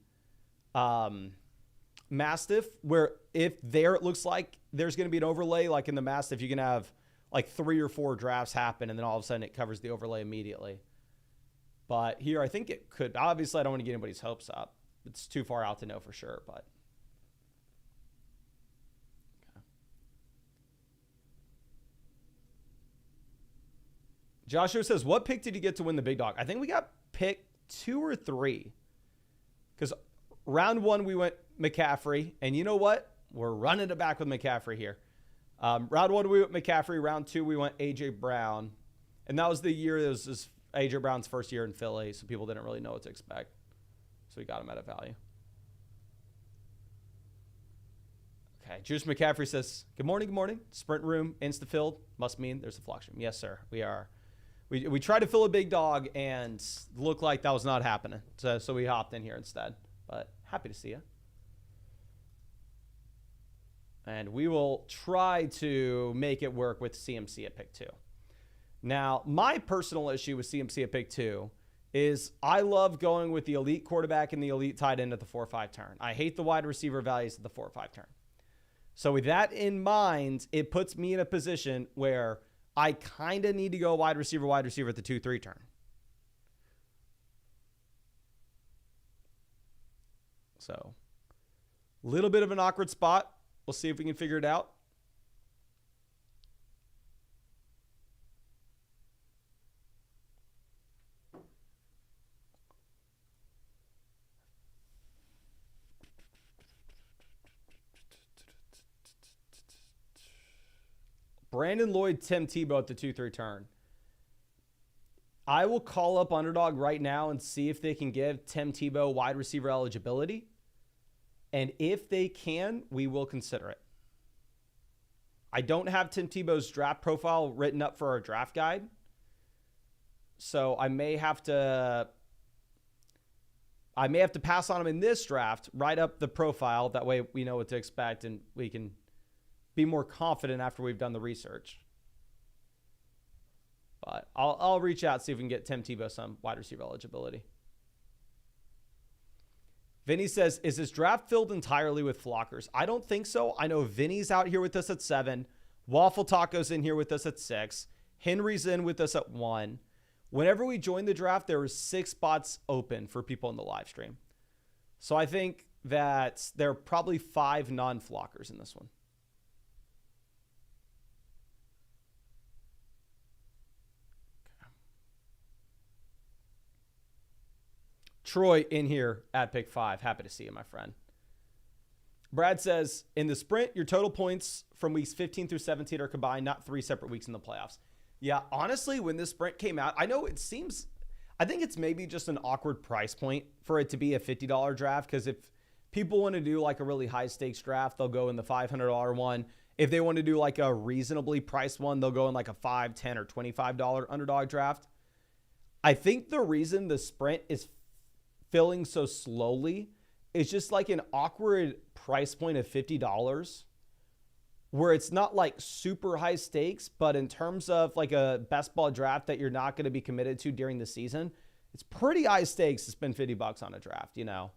Mastiff, where if there it looks like there's going to be an overlay, like in the Mastiff, you can have like 3 or 4 drafts happen, and then all of a sudden it covers the overlay immediately. But here, I think it could. Obviously, I don't want to get anybody's hopes up. It's too far out to know for sure, but. Okay. Joshua says, what pick did you get to win the big dog? I think we got pick 2 or 3. Because round 1, we went McCaffrey. And you know what? We're running it back with McCaffrey here. Round 1, we went McCaffrey. Round 2, we went A.J. Brown. And that was the year, it was A.J. Brown's first year in Philly, so people didn't really know what to expect. So we got him at a value. Okay, Juice McCaffrey says, good morning, good morning. Sprint room, insta-filled. Must mean there's a flock stream. Yes, sir, we are. We tried to fill a big dog and looked like that was not happening. So we hopped in here instead. But happy to see you. And we will try to make it work with CMC at pick 2. Now, my personal issue with CMC at pick 2 is I love going with the elite quarterback and the elite tight end at the 4-5 turn. I hate the wide receiver values at the 4-5 turn. So with that in mind, it puts me in a position where I kind of need to go wide receiver at the 2-3 turn. So a little bit of an awkward spot. We'll see if we can figure it out. Brandon Lloyd, Tim Tebow at the 2-3 turn. I will call up Underdog right now and see if they can give Tim Tebow wide receiver eligibility. And if they can, we will consider it. I don't have Tim Tebow's draft profile written up for our draft guide. So I may have to pass on him in this draft, write up the profile. That way we know what to expect and we can be more confident after we've done the research. But I'll reach out, see if we can get Tim Tebow some wide receiver eligibility. Vinny says, is this draft filled entirely with flockers? I don't think so. I know Vinny's out here with us at 7. Waffle Taco's in here with us at 6. Henry's in with us at 1. Whenever we joined the draft, there were 6 spots open for people in the live stream. So I think that there are probably 5 non-flockers in this one. Troy in here at pick 5. Happy to see you, my friend. Brad says, in the sprint, your total points from weeks 15 through 17 are combined, not 3 separate weeks in the playoffs. Yeah, honestly, when this sprint came out, I know I think it's maybe just an awkward price point for it to be a $50 draft, because if people want to do like a really high stakes draft, they'll go in the $500 one. If they want to do like a reasonably priced one, they'll go in like a $5, $10, or $25 underdog draft. I think the reason the sprint is filling so slowly is just like an awkward price point of $50 where it's not like super high stakes, but in terms of like a best ball draft that you're not going to be committed to during the season, it's pretty high stakes to spend $50 on a draft, you know?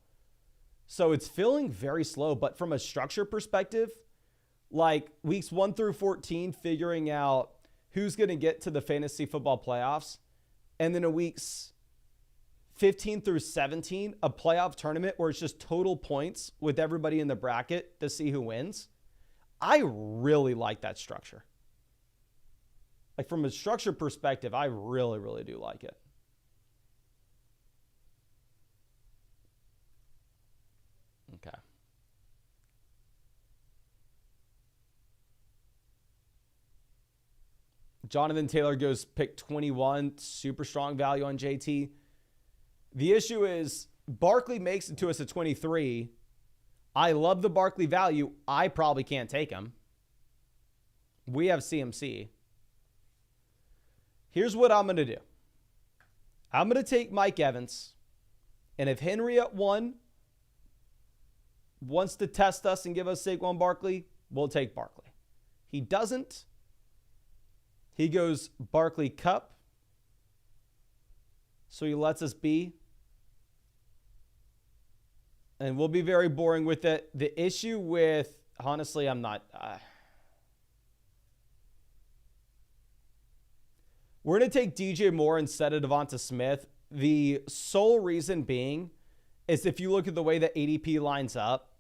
So it's feeling very slow, but from a structure perspective, like weeks 1 through 14, figuring out who's going to get to the fantasy football playoffs, and then in weeks 15 through 17, a playoff tournament where it's just total points with everybody in the bracket to see who wins. I really like that structure. Like from a structure perspective, I really, really do like it. Okay. Jonathan Taylor goes pick 21, super strong value on JT. The issue is Barkley makes it to us at 23. I love the Barkley value. I probably can't take him. We have CMC. Here's what I'm going to do. I'm going to take Mike Evans. And if Henry at 1 wants to test us and give us Saquon Barkley, we'll take Barkley. He doesn't. He goes Barkley Cup. So he lets us be. And we'll be very boring with it. The issue with, honestly, I'm not. We're going to take DJ Moore instead of Devonta Smith. The sole reason being is if you look at the way that ADP lines up,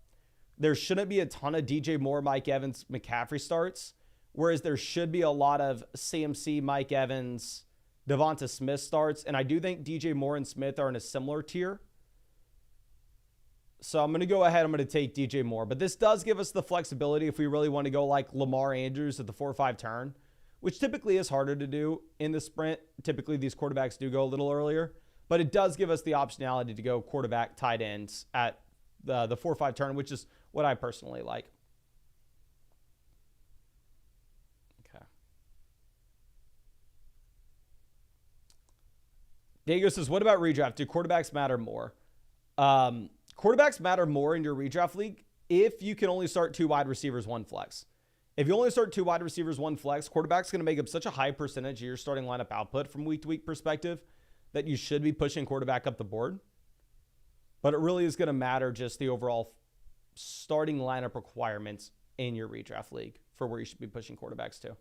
there shouldn't be a ton of DJ Moore, Mike Evans, McCaffrey starts, whereas there should be a lot of CMC, Mike Evans, Devonta Smith starts. And I do think DJ Moore and Smith are in a similar tier. So I'm going to go ahead. I'm going to take DJ Moore. But this does give us the flexibility if we really want to go like Lamar Andrews at the 4-5 turn, which typically is harder to do in the sprint. Typically, these quarterbacks do go a little earlier. But it does give us the optionality to go quarterback tight ends at the 4-5 turn, which is what I personally like. Okay. Diego says, what about redraft? Do quarterbacks matter more? Quarterbacks matter more in your redraft league if you can only start 2 wide receivers, 1 flex. If you only start 2 wide receivers, 1 flex, quarterback's going to make up such a high percentage of your starting lineup output from week to week perspective that you should be pushing quarterback up the board. But it really is going to matter just the overall starting lineup requirements in your redraft league for where you should be pushing quarterbacks to.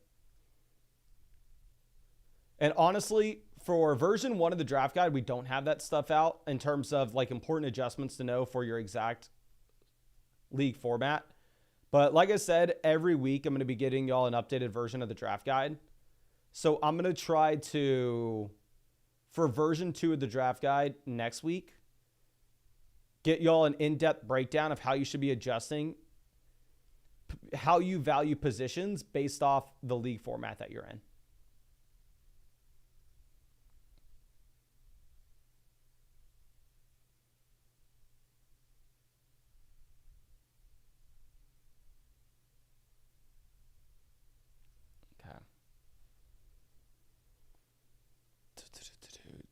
And honestly, for version 1 of the draft guide, we don't have that stuff out in terms of like important adjustments to know for your exact league format. But like I said, every week I'm going to be getting y'all an updated version of the draft guide. So I'm going to try to, for version 2 of the draft guide next week, get y'all an in-depth breakdown of how you should be adjusting, how you value positions based off the league format that you're in.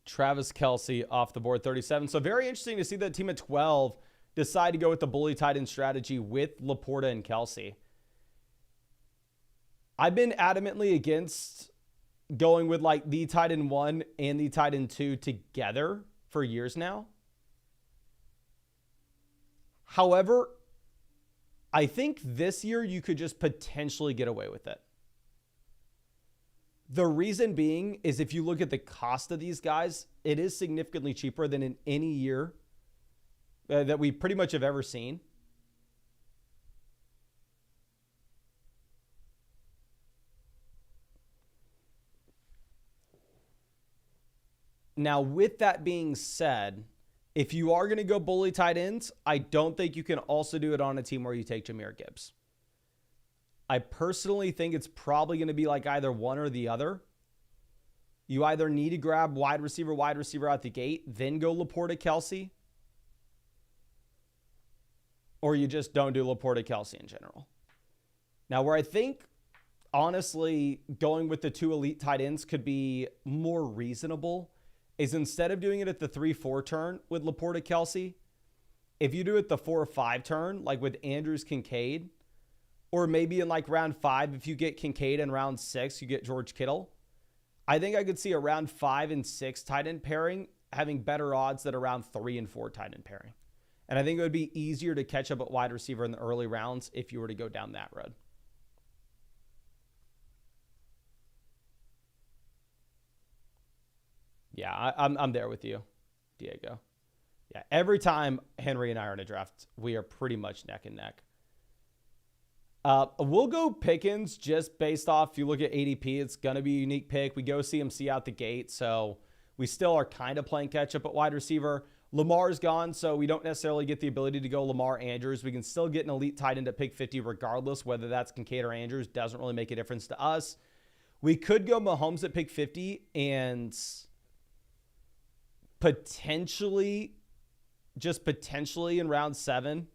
Travis Kelce off the board, 37. So very interesting to see that team at 12 decide to go with the bully tight end strategy with Laporta and Kelce. I've been adamantly against going with like the tight end 1 and the tight end 2 together for years now. However, I think this year you could just potentially get away with it. The reason being is if you look at the cost of these guys, it is significantly cheaper than in any year that we pretty much have ever seen. Now, with that being said, if you are going to go bully tight ends, I don't think you can also do it on a team where you take Jahmyr Gibbs. I personally think it's probably going to be like either one or the other. You either need to grab wide receiver out the gate, then go Laporta Kelce, or you just don't do Laporta Kelce in general. Now, where I think, honestly, going with the 2 elite tight ends could be more reasonable is instead of doing it at the 3-4 turn with Laporta Kelce, if you do it the 4-5 turn, like with Andrews Kincaid, or maybe in like round 5, if you get Kincaid in round 6, you get George Kittle. I think I could see a round 5 and 6 tight end pairing having better odds than a round 3 and 4 tight end pairing. And I think it would be easier to catch up at wide receiver in the early rounds if you were to go down that road. Yeah, I'm there with you, Diego. Yeah, every time Henry and I are in a draft, we are pretty much neck and neck. We'll go Pickens just based off, if you look at ADP, it's going to be a unique pick. We go CMC out the gate, so we still are kind of playing catch up at wide receiver. Lamar's gone, so we don't necessarily get the ability to go Lamar Andrews. We can still get an elite tight end at pick 50 regardless, whether that's Kincaid or Andrews. Doesn't really make a difference to us. We could go Mahomes at pick 50 and potentially, just potentially in round 7,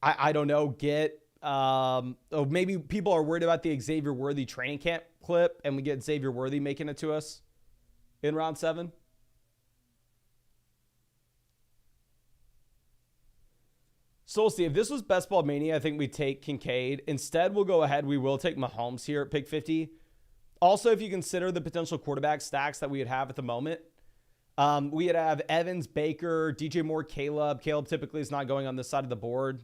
I don't know, get, maybe people are worried about the Xavier Worthy training camp clip and we get Xavier Worthy making it to us in round 7. So we'll see. If this was Best Ball Mania, I think we take Kincaid. Instead, we'll go ahead. We will take Mahomes here at pick 50. Also, if you consider the potential quarterback stacks that we would have at the moment, we would have Evans, Baker, DJ Moore, Caleb. Caleb typically is not going on this side of the board.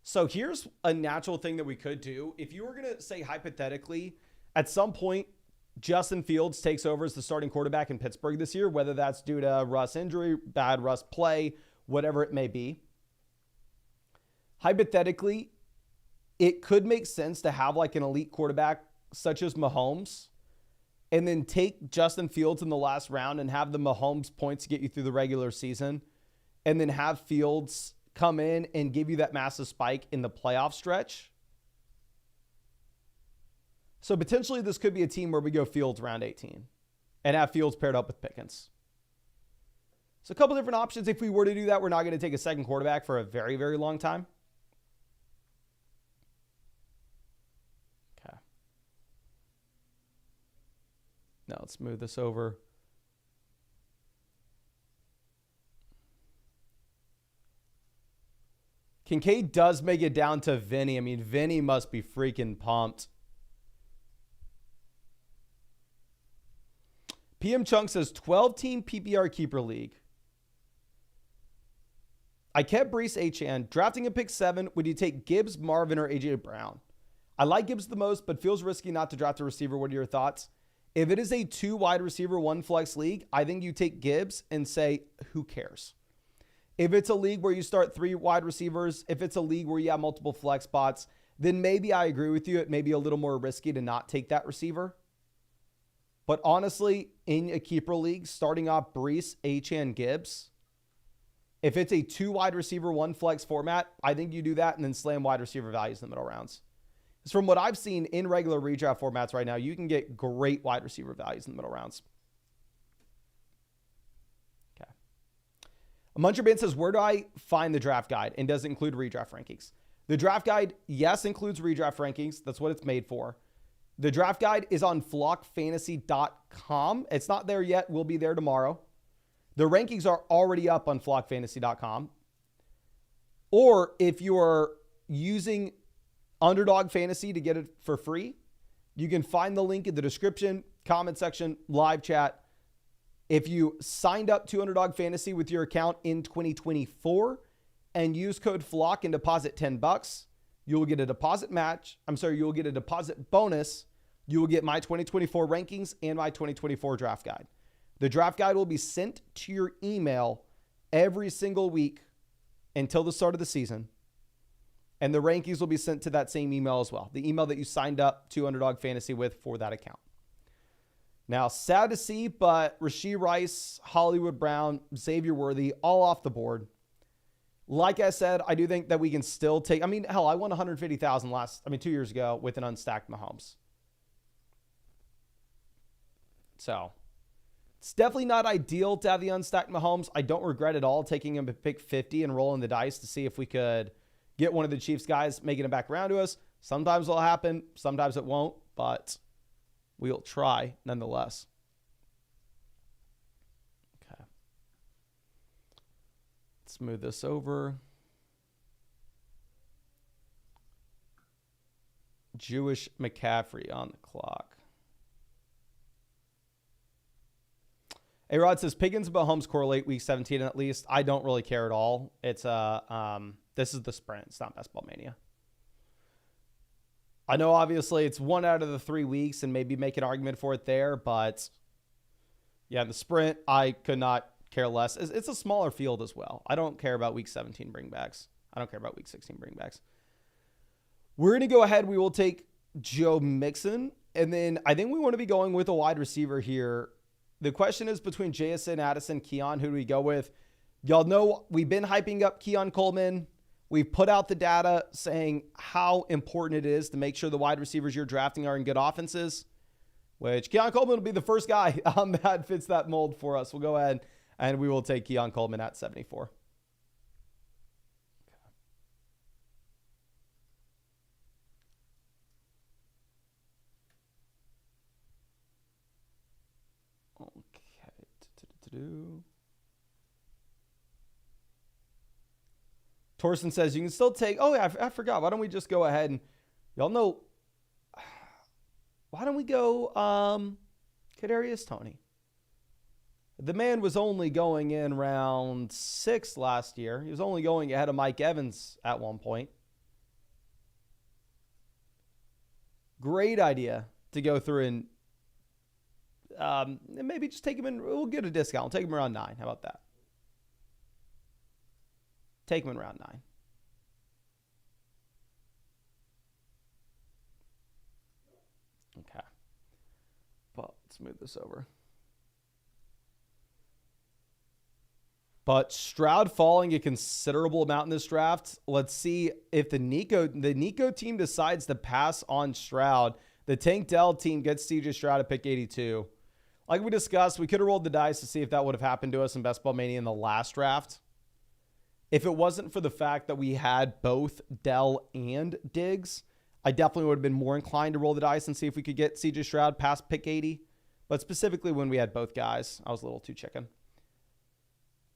So here's a natural thing that we could do. If you were going to say hypothetically, at some point, Justin Fields takes over as the starting quarterback in Pittsburgh this year, whether that's due to Russ injury, bad Russ play, whatever it may be. Hypothetically, it could make sense to have like an elite quarterback such as Mahomes and then take Justin Fields in the last round and have the Mahomes points get you through the regular season and then have Fields come in and give you that massive spike in the playoff stretch. So potentially this could be a team where we go Fields round 18 and have Fields paired up with Pickens. So a couple different options. If we were to do that, we're not going to take a second quarterback for a very, very long time. Okay. Now let's move this over. Kincaid does make it down to Vinny. I mean, Vinny must be freaking pumped. PM Chunk says 12-team PPR keeper league. I kept Breece Achane. Drafting a pick 7, would you take Gibbs, Marvin, or A.J. Brown? I like Gibbs the most, but feels risky not to draft a receiver. What are your thoughts? If it is a 2 wide receiver, 1 flex league, I think you take Gibbs and say, who cares? If it's a league where you start 3 wide receivers, if it's a league where you have multiple flex spots, then maybe I agree with you. It may be a little more risky to not take that receiver. But honestly, in a keeper league, starting off Breece, Achane, Gibbs, if it's a 2 wide receiver, 1 flex format, I think you do that and then slam wide receiver values in the middle rounds. Because from what I've seen in regular redraft formats right now, you can get great wide receiver values in the middle rounds. Okay. A Muncher Band says, where do I find the draft guide? And does it include redraft rankings? The draft guide, yes, includes redraft rankings. That's what it's made for. The draft guide is on flockfantasy.com. It's not there yet. We'll be there tomorrow. The rankings are already up on flockfantasy.com. Or if you are using Underdog Fantasy to get it for free, you can find the link in the description, comment section, live chat. If you signed up to Underdog Fantasy with your account in 2024 and use code FLOCK and deposit $10, you will get a deposit match. You will get a deposit bonus. You will get my 2024 rankings and my 2024 draft guide. The draft guide will be sent to your email every single week until the start of the season. And the rankings will be sent to that same email as well. The email that you signed up to Underdog Fantasy with for that account. Now, sad to see, but Rashee Rice, Hollywood Brown, Xavier Worthy, all off the board. Like I said, I do think that we can still take, I won 150,000 2 years ago with an unstacked Mahomes. So it's definitely not ideal to have the unstacked Mahomes. I don't regret at all taking him to pick 50 and rolling the dice to see if we could get one of the Chiefs guys making it back around to us. Sometimes it'll happen. Sometimes it won't, but we'll try nonetheless. Okay. Let's move this over. Jewish McCaffrey on the clock. A-Rod says, Pickens and Mahomes correlate week 17 at least. I don't really care at all. It's this is the sprint. It's not Best Ball Mania. I know obviously it's 1 out of the 3 weeks and maybe make an argument for it there, but yeah, the sprint, I could not care less. It's a smaller field as well. I don't care about week 17 bringbacks. I don't care about week 16 bringbacks. We're going to go ahead. We will take Joe Mixon, and then I think we want to be going with a wide receiver here. The question is between JSN, Addison, Keon. Who do we go with? Y'all know we've been hyping up Keon Coleman. We've put out the data saying how important it is to make sure the wide receivers you're drafting are in good offenses, which Keon Coleman will be the first guy that fits that mold for us. We'll go ahead and we will take Keon Coleman at 74. Torsten says you can still take, oh yeah, I forgot. Why don't we just go ahead and y'all know, why don't we go Kadarius Toney? The man was only going in round 6 last year. He was only going ahead of Mike Evans at one point. Great idea to go through and maybe just take him in. We'll get a discount. We'll take him around 9. How about that? Take him in round 9. Let's move this over. But Stroud falling a considerable amount in this draft. Let's see if the Nico team decides to pass on Stroud. The Tank Dell team gets CJ Stroud at pick 82. Like we discussed, we could have rolled the dice to see if that would have happened to us in Best Ball Mania in the last draft. If it wasn't for the fact that we had both Dell and Diggs, I definitely would have been more inclined to roll the dice and see if we could get CJ Stroud past pick 80. But specifically when we had both guys, I was a little too chicken.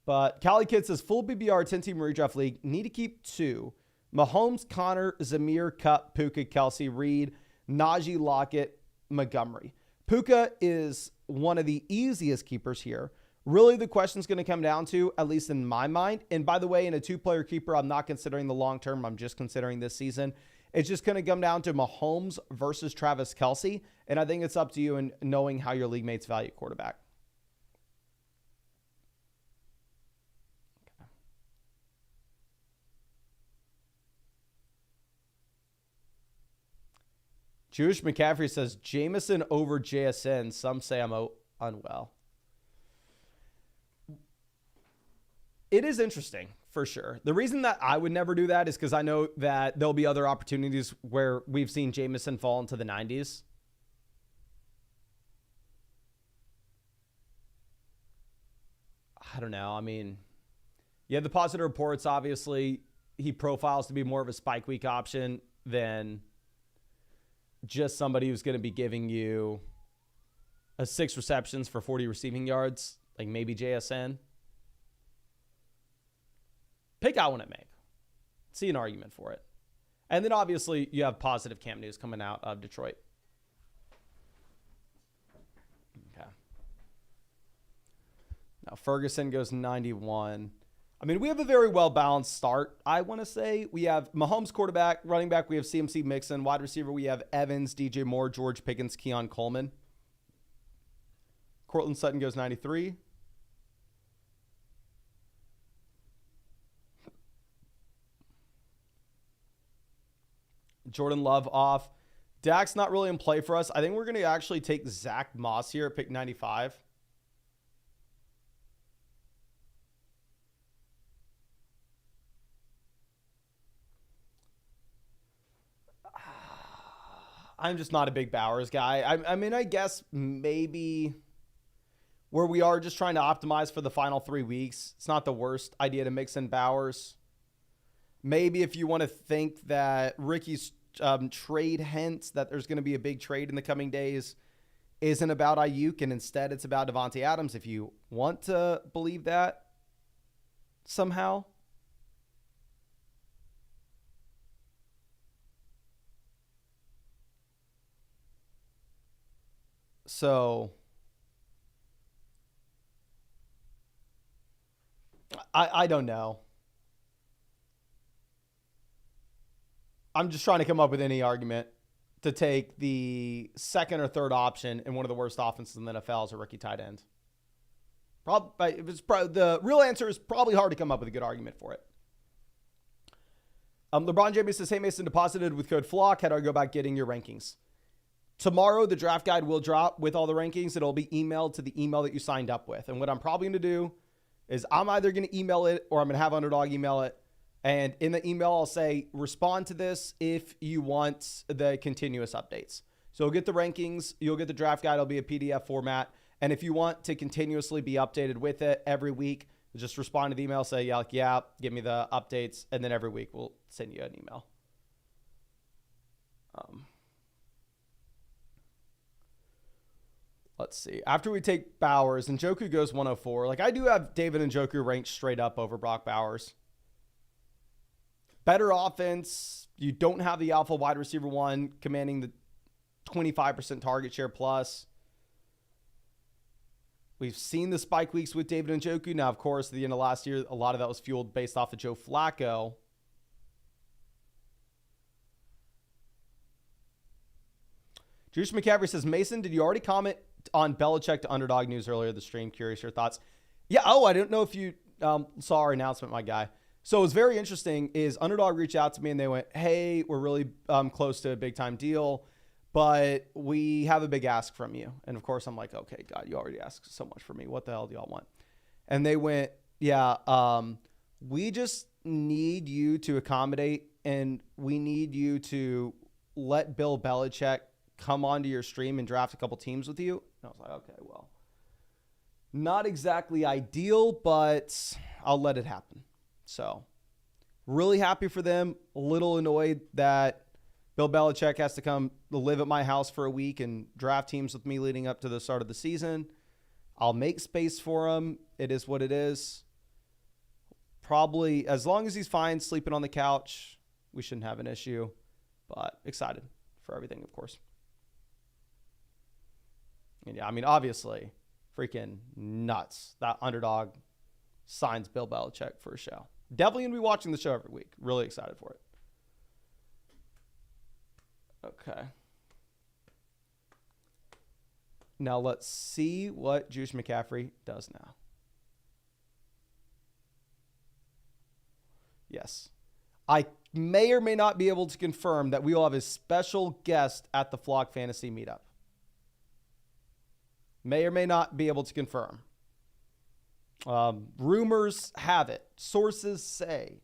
But Cali Kid says, full BBR 10-team redraft league, need to keep 2. Mahomes, Connor, Zamir, Cup, Puka, Kelsey, Reed, Najee, Lockett, Montgomery. Puka is one of the easiest keepers here. Really, the question's going to come down to, at least in my mind, and by the way, in a 2-player keeper, I'm not considering the long term. I'm just considering this season. It's just going to come down to Mahomes versus Travis Kelsey, and I think it's up to you in knowing how your league mates value quarterback. Jewish McCaffrey says, Jameson over JSN. Some say I'm unwell. It is interesting, for sure. The reason that I would never do that is because I know that there'll be other opportunities where we've seen Jameson fall into the 90s. I don't know. I mean, you have the positive reports. Obviously, he profiles to be more of a spike week option than just somebody who's going to be giving you a 6 receptions for 40 receiving yards, like maybe JSN. Pick out one at Meg. See an argument for it. And then obviously you have positive camp news coming out of Detroit. Okay. Now Ferguson goes 91. I mean, we have a very well-balanced start, I want to say. We have Mahomes quarterback, running back, we have CMC Mixon. Wide receiver, we have Evans, DJ Moore, George Pickens, Keon Coleman. Cortland Sutton goes 93. Jordan Love off. Dak's not really in play for us. I think we're going to actually take Zach Moss here at pick 95. I'm just not a big Bowers guy. I mean, I guess maybe where we are just trying to optimize for the final 3 weeks, it's not the worst idea to mix in Bowers. Maybe if you want to think that Ricky's trade hints that there's going to be a big trade in the coming days isn't about Ayuk and instead it's about Devontae Adams, if you want to believe that somehow. So I don't know. I'm just trying to come up with any argument to take the second or third option in one of the worst offenses in the NFL as a rookie tight end. The real answer is probably hard to come up with a good argument for it. LeBron James says, hey, Mason, deposited with code FLOCK. How do I go about getting your rankings? Tomorrow, the draft guide will drop with all the rankings. It'll be emailed to the email that you signed up with. And what I'm probably going to do is I'm either going to email it or I'm going to have Underdog email it. And in the email, I'll say, respond to this if you want the continuous updates. So you'll get the rankings. You'll get the draft guide. It'll be a PDF format. And if you want to continuously be updated with it every week, just respond to the email, say, yeah, give me the updates. And then every week we'll send you an email. Let's see. After we take Bowers, and Njoku goes 104. Like, I do have David Njoku ranked straight up over Brock Bowers. Better offense. You don't have the alpha wide receiver one commanding the 25% target share plus. We've seen the spike weeks with David Njoku. Now, of course, at the end of last year, a lot of that was fueled based off of Joe Flacco. Juice McCaffrey says, Mason, did you already comment on Belichick to Underdog News earlier this stream? Curious your thoughts. Yeah. Oh, I didn't know if you saw our announcement, my guy. So it was very interesting is Underdog reached out to me and they went, hey, we're really close to a big time deal, but we have a big ask from you. And of course I'm like, okay, God, you already asked so much from me. What the hell do y'all want? And they went, yeah, we just need you to accommodate, and we need you to let Bill Belichick come onto your stream and draft a couple teams with you. And I was like, okay, well, not exactly ideal, but I'll let it happen. So really happy for them. A little annoyed that Bill Belichick has to come live at my house for a week and draft teams with me leading up to the start of the season. I'll make space for him. It is what it is. Probably, as long as he's fine sleeping on the couch, we shouldn't have an issue. But excited for everything, of course. And yeah, I mean, obviously, freaking nuts. That Underdog signs Bill Belichick for a show. Definitely going to be watching the show every week. Really excited for it. Okay. Now let's see what Juice McCaffrey does now. Yes. I may or may not be able to confirm that we will have a special guest at the Flock Fantasy Meetup. May or may not be able to confirm. Rumors have it. Sources say.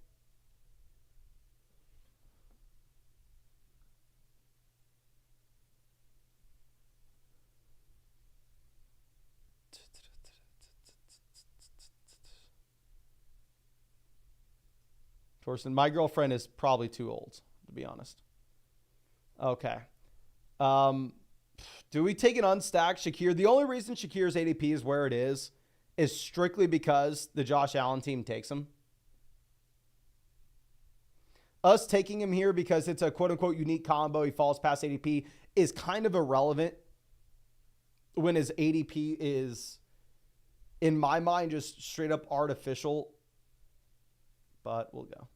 Torsten, my girlfriend is probably too old, to be honest. Okay. Do we take an unstacked Shakir? The only reason Shakir's ADP is where it is strictly because the Josh Allen team takes him. Us taking him here because it's a quote-unquote unique combo, he falls past ADP, is kind of irrelevant when his ADP is, in my mind, just straight up artificial. But we'll go.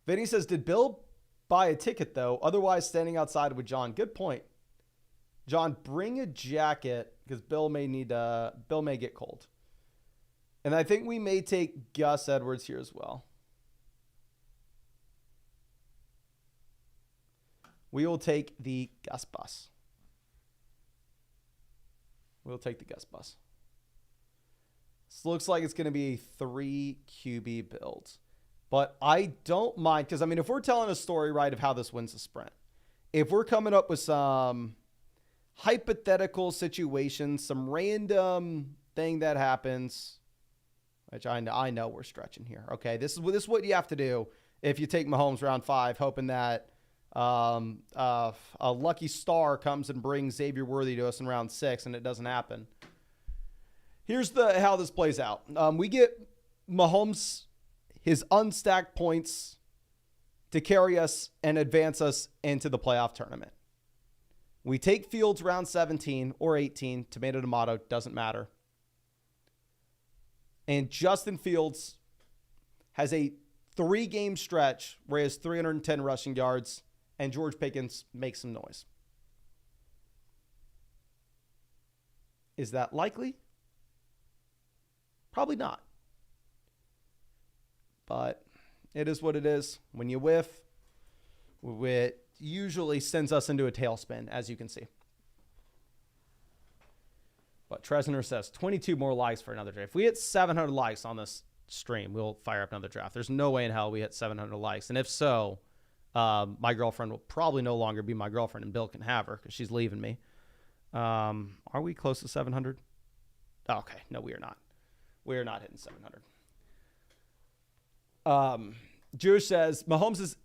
Vinny says, did Bill buy a ticket, though? Otherwise, standing outside with John. Good point. John, bring a jacket because Bill may get cold. And I think we may take Gus Edwards here as well. We will take the Gus bus. We'll take the Gus bus. This looks like it's going to be a 3 QB build. But I don't mind, because, I mean, if we're telling a story, right, of how this wins the sprint, if we're coming up with some hypothetical situation, some random thing that happens, which I know we're stretching here. Okay, this is what you have to do if you take Mahomes round 5, hoping that a lucky star comes and brings Xavier Worthy to us in round 6, and it doesn't happen. Here's how this plays out. We get Mahomes his unstacked points to carry us and advance us into the playoff tournament. We take Fields round 17 or 18, tomato, doesn't matter. And Justin Fields has a 3-game stretch where he has 310 rushing yards, and George Pickens makes some noise. Is that likely? Probably not. But it is what it is. When you whiff, it usually sends us into a tailspin, as you can see. But Tresner says 22 more likes for another draft. If we hit 700 likes on this stream, we'll fire up another draft. There's no way in hell we hit 700 likes. And if so, my girlfriend will probably no longer be my girlfriend, and Bill can have her because she's leaving me. Are we close to 700? Oh, okay. No, we are not. We are not hitting 700. Jewish says Mahomes'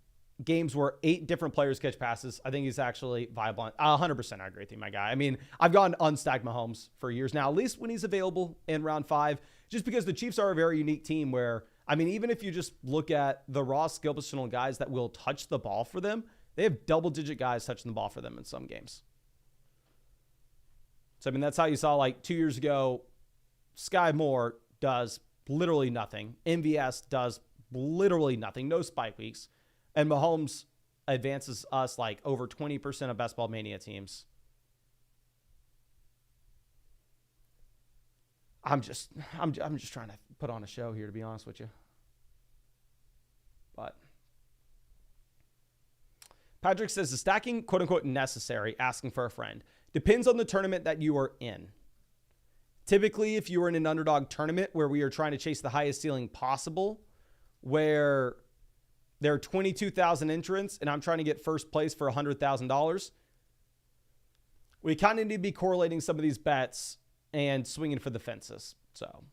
games where 8 different players catch passes. I think he's actually viable. 100% I agree with you, my guy. I mean, I've gone unstacked Mahomes for years now, at least when he's available in round 5, just because the Chiefs are a very unique team where, I mean, even if you just look at the raw skill positional guys that will touch the ball for them, they have double-digit guys touching the ball for them in some games. So, I mean, that's how you saw, like, 2 years ago, Sky Moore does literally nothing. MVS does literally nothing. No spike weeks. And Mahomes advances us like over 20% of Best Ball Mania teams. I'm just trying to put on a show here, to be honest with you. But Patrick says, is stacking quote unquote necessary? Asking for a friend. Depends on the tournament that you are in. Typically, if you are in an underdog tournament where we are trying to chase the highest ceiling possible, where there are 22,000 entrants and I'm trying to get first place for $100,000, we kind of need to be correlating some of these bets and swinging for the fences. So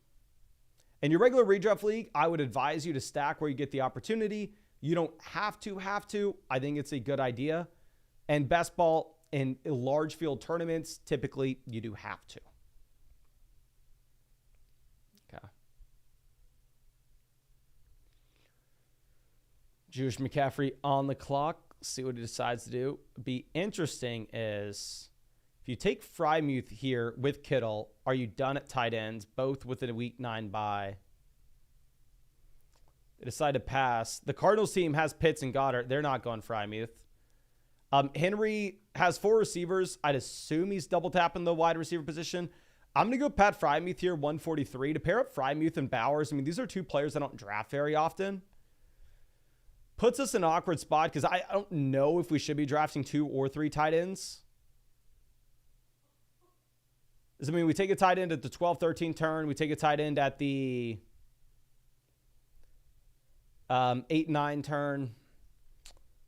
in your regular redraft league, I would advise you to stack where you get the opportunity. You don't have to. I think it's a good idea. And best ball in large field tournaments, typically you do have to. Okay. Jewish McCaffrey on the clock. See what he decides to do. Be interesting is if you take Frymuth here with Kittle, are you done at tight ends, both within a week 9 bye? They decide to pass. The Cardinals team has Pitts and Goddard. They're not going Frymuth. Henry has 4 receivers. I'd assume he's double tapping the wide receiver position. I'm going to go Pat Frymuth here, 143. To pair up Frymuth and Bowers, I mean, these are 2 players I don't draft very often. Puts us in an awkward spot because I don't know if we should be drafting 2 or 3 tight ends. I mean, we take a tight end at the 12-13 turn. We take a tight end at the 8-9 turn.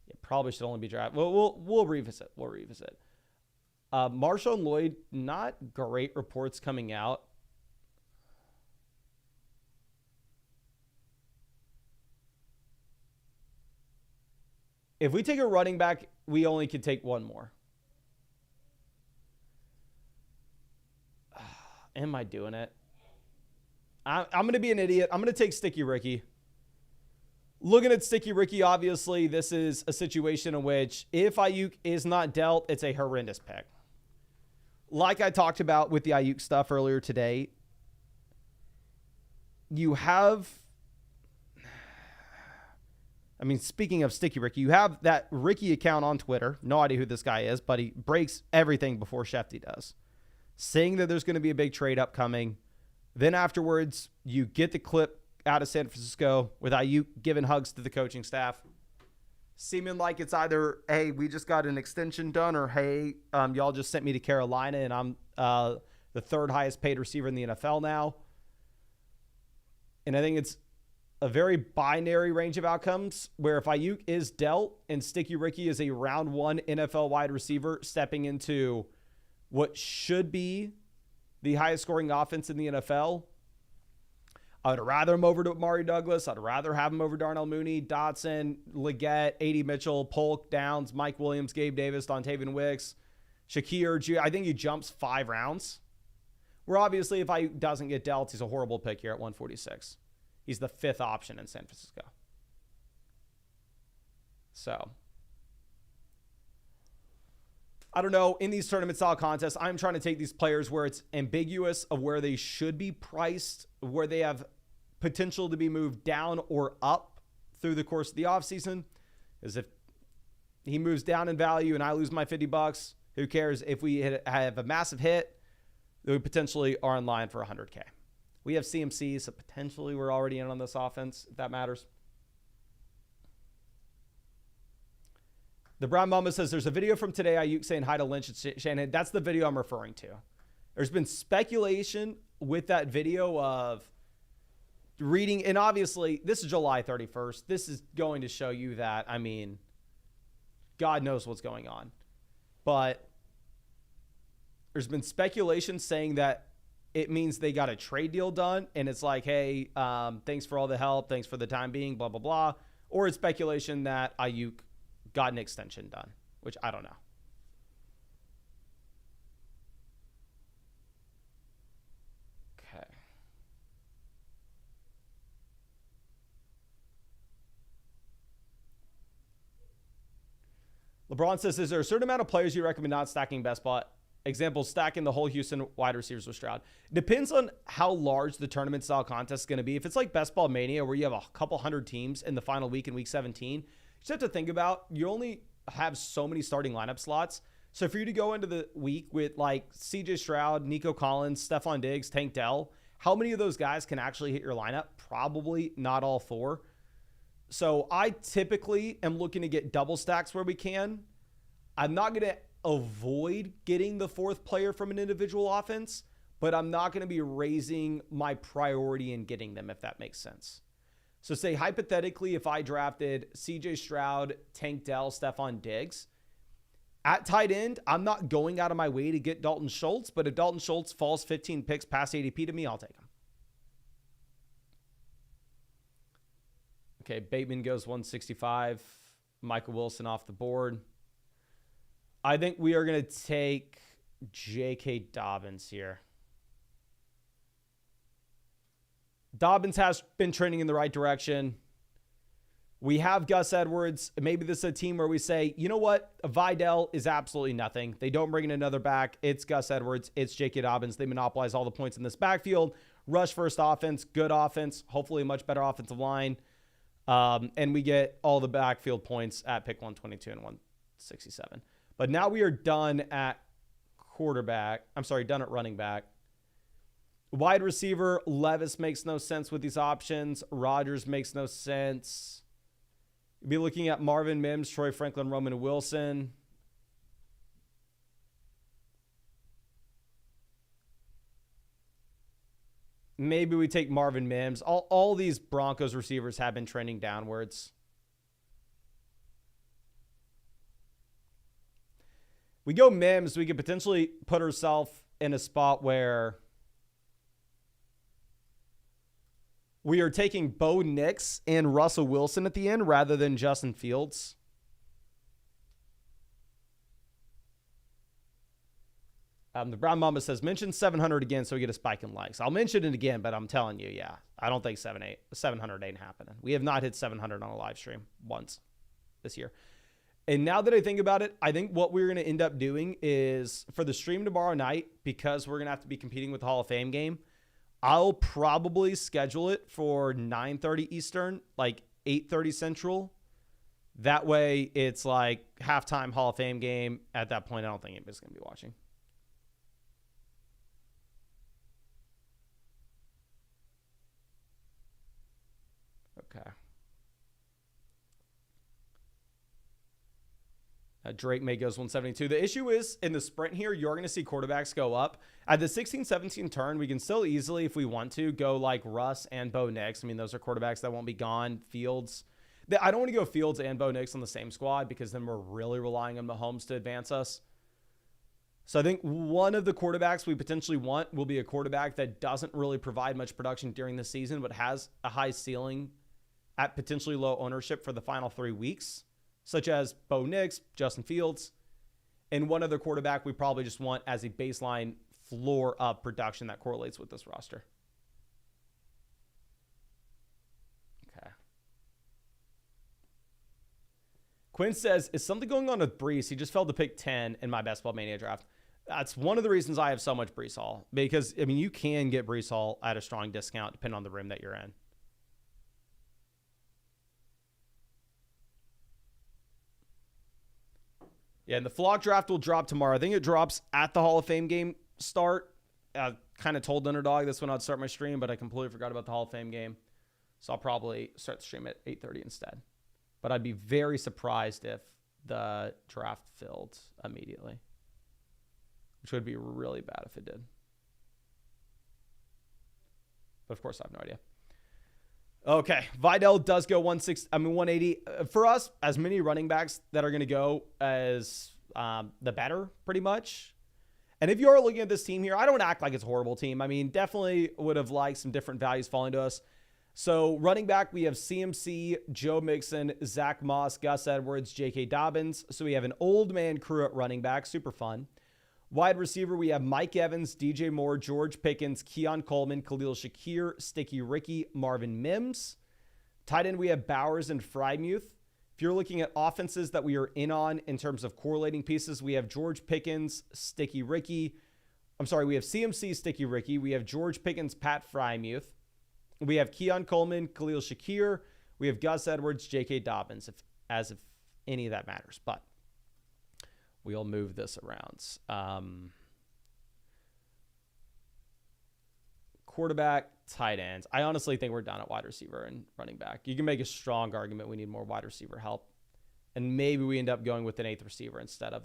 It probably should only be drafted. We'll revisit. Marshawn Lloyd, not great reports coming out. If we take a running back, we only can take 1 more. Am I doing it? I'm going to be an idiot. I'm going to take Sticky Ricky. Looking at Sticky Ricky, obviously, this is a situation in which if Ayuk is not dealt, it's a horrendous pick. Like I talked about with the Ayuk stuff earlier today, you have... I mean, speaking of Sticky Ricky, you have that Ricky account on Twitter. No idea who this guy is, but he breaks everything before Shefty does. Saying that there's going to be a big trade upcoming. Then afterwards, you get the clip out of San Francisco with Ayuk giving hugs to the coaching staff. Seeming like it's either, hey, we just got an extension done, or hey, y'all just sent me to Carolina and I'm the 3rd highest paid receiver in the NFL now. And I think it's a very binary range of outcomes where if Ayuk is dealt and Sticky Ricky is a round 1 NFL wide receiver stepping into what should be the highest scoring offense in the NFL, I would rather him over to Amari Douglas. I'd rather have him over Darnell Mooney, Dotson, Leggett, A.D. Mitchell, Polk, Downs, Mike Williams, Gabe Davis, Dontavian Wicks, Shakir. I think he jumps 5 rounds. Where obviously if Ayuk doesn't get dealt, he's a horrible pick here at 146. He's the 5th option in San Francisco. So, I don't know. In these tournament style contests, I'm trying to take these players where it's ambiguous of where they should be priced, where they have potential to be moved down or up through the course of the offseason. Because if he moves down in value and I lose my $50, who cares? If we have a massive hit, then we potentially are in line for $100K. We have CMC, so potentially we're already in on this offense, if that matters. The Brown Mama says, there's a video from today, Ayuk saying hi to Lynch and Shanahan. That's the video I'm referring to. There's been speculation with that video of reading, and obviously, this is July 31st. This is going to show you that, I mean, God knows what's going on. But there's been speculation saying that it means they got a trade deal done, and it's like, hey, thanks for all the help, thanks for the time being, blah, blah, blah. Or it's speculation that Ayuk got an extension done, which I don't know. Okay. LeBron says, is there a certain amount of players you recommend not stacking best ball? Example, stacking the whole Houston wide receivers with Stroud. Depends on how large the tournament style contest is going to be. If it's like Best Ball Mania where you have a couple hundred teams in the final week in week 17, you just have to think about you only have so many starting lineup slots. So for you to go into the week with like CJ Stroud, Nico Collins, Stephon Diggs, Tank Dell, how many of those guys can actually hit your lineup? Probably not all 4. So I typically am looking to get double stacks where we can. I'm not going to avoid getting the fourth player from an individual offense, but I'm not going to be raising my priority in getting them, if that makes sense. So say hypothetically, if I drafted CJ Stroud, Tank Dell, Stephon Diggs, at tight end, I'm not going out of my way to get Dalton Schultz, but if Dalton Schultz falls 15 picks past ADP to me, I'll take him. Okay, Bateman goes 165. Michael Wilson off the board. I think we are going to take J.K. Dobbins here. Dobbins has been trending in the right direction. We have Gus Edwards. Maybe this is a team where we say, you know what? Vidal is absolutely nothing. They don't bring in another back. It's Gus Edwards. It's J.K. Dobbins. They monopolize all the points in this backfield. Rush first offense, good offense, hopefully a much better offensive line. And we get all the backfield points at pick 122 and 167. But now we are done at quarterback. I'm sorry, done at running back. Wide receiver, Levis makes no sense with these options. Rodgers makes no sense. You'd be looking at Marvin Mims, Troy Franklin, Roman Wilson. Maybe we take Marvin Mims. All these Broncos receivers have been trending downwards. We go Mims, we could potentially put ourselves in a spot where we are taking Bo Nix and Russell Wilson at the end rather than Justin Fields. The Brown Mama says, mention 700 again so we get a spike in likes. I'll mention it again, but I'm telling you, yeah, I don't think 700 ain't happening. We have not hit 700 on a live stream once this year. And now that I think about it, I think what we're going to end up doing is for the stream tomorrow night, because we're going to have to be competing with the Hall of Fame game, I'll probably schedule it for 9:30 Eastern, like 8:30 Central. That way it's like halftime Hall of Fame game. At that point, I don't think anybody's going to be watching. Okay. Drake May goes 172. The issue is in the sprint here, you're going to see quarterbacks go up. At the 16-17 turn, we can still easily, if we want to, go like Russ and Bo Nix. I mean, those are quarterbacks that won't be gone. Fields. I don't want to go Fields and Bo Nix on the same squad because then we're really relying on Mahomes to advance us. So I think one of the quarterbacks we potentially want will be a quarterback that doesn't really provide much production during the season, but has a high ceiling at potentially low ownership for the final 3 weeks, such as Bo Nix, Justin Fields, and one other quarterback we probably just want as a baseline floor up production that correlates with this roster. Okay. Quinn says, is something going on with Breece? He just fell to pick 10 in my Best Ball Mania draft. That's one of the reasons I have so much Breece Hall, because, I mean, you can get Breece Hall at a strong discount depending on the room that you're in. Yeah, and the flock draft will drop tomorrow. I think it drops at the Hall of Fame game start. I kind of told Underdog this when I'd start my stream, but I completely forgot about the Hall of Fame game. So I'll probably start the stream at 8:30 instead. But I'd be very surprised if the draft filled immediately, which would be really bad if it did. But of course, I have no idea. Okay, Vidal does go 180. For us, as many running backs that are going to go as the better, pretty much. And if you are looking at this team here, I don't act like it's a horrible team. I mean, definitely would have liked some different values falling to us. So running back, we have CMC, Joe Mixon, Zach Moss, Gus Edwards, J.K. Dobbins. So we have an old man crew at running back. Super fun. Wide receiver, we have Mike Evans, DJ Moore, George Pickens, Keon Coleman, Khalil Shakir, Sticky Ricky, Marvin Mims. Tight end, we have Bowers and Frymuth. If you're looking at offenses that we are in on in terms of correlating pieces, we have George Pickens, Sticky Ricky. I'm sorry, we have CMC, Sticky Ricky. We have George Pickens, Pat Frymuth. We have Keon Coleman, Khalil Shakir. We have Gus Edwards, J.K. Dobbins, if any of that matters. But we'll move this around. quarterback, tight ends. I honestly think we're down at wide receiver and running back. You can make a strong argument we need more wide receiver help. And maybe we end up going with an 8th receiver instead of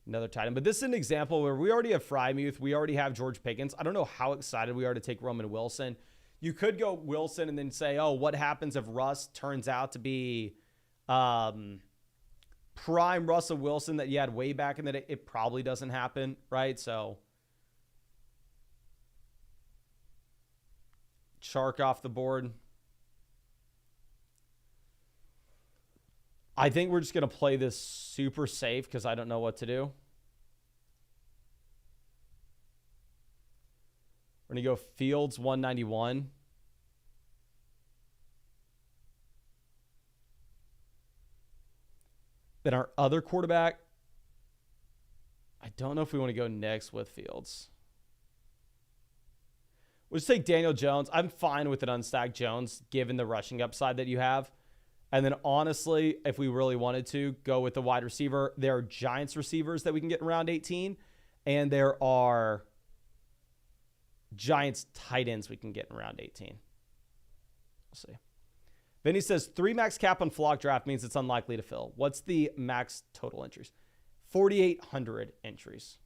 another tight end. But this is an example where we already have Frymuth. We already have George Pickens. I don't know how excited we are to take Roman Wilson. You could go Wilson and then say, oh, what happens if Russ turns out to be prime Russell Wilson that you had way back in the day? It probably doesn't happen, right? So Chark off the board. I think we're just going to play this super safe because I don't know what to do. We're going to go Fields 191. Then our other quarterback, I don't know if we want to go next with Fields. We'll just take Daniel Jones. I'm fine with an unstacked Jones given the rushing upside that you have. And then honestly, if we really wanted to, go with the wide receiver. There are Giants receivers that we can get in round 18. And there are Giants tight ends we can get in round 18. We'll see. Vinny says 3 max cap on flock draft means it's unlikely to fill. What's the max total entries? 4,800 entries.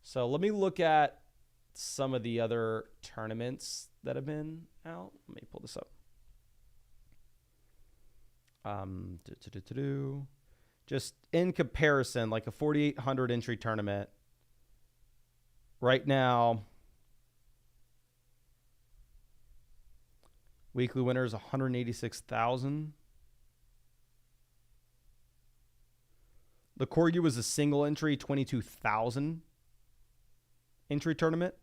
So let me look at some of the other tournaments that have been out. Let me pull this up. Just in comparison, like a 4,800 entry tournament right now, weekly winners 186,000. The Corgi was a single entry 22,000 entry tournament.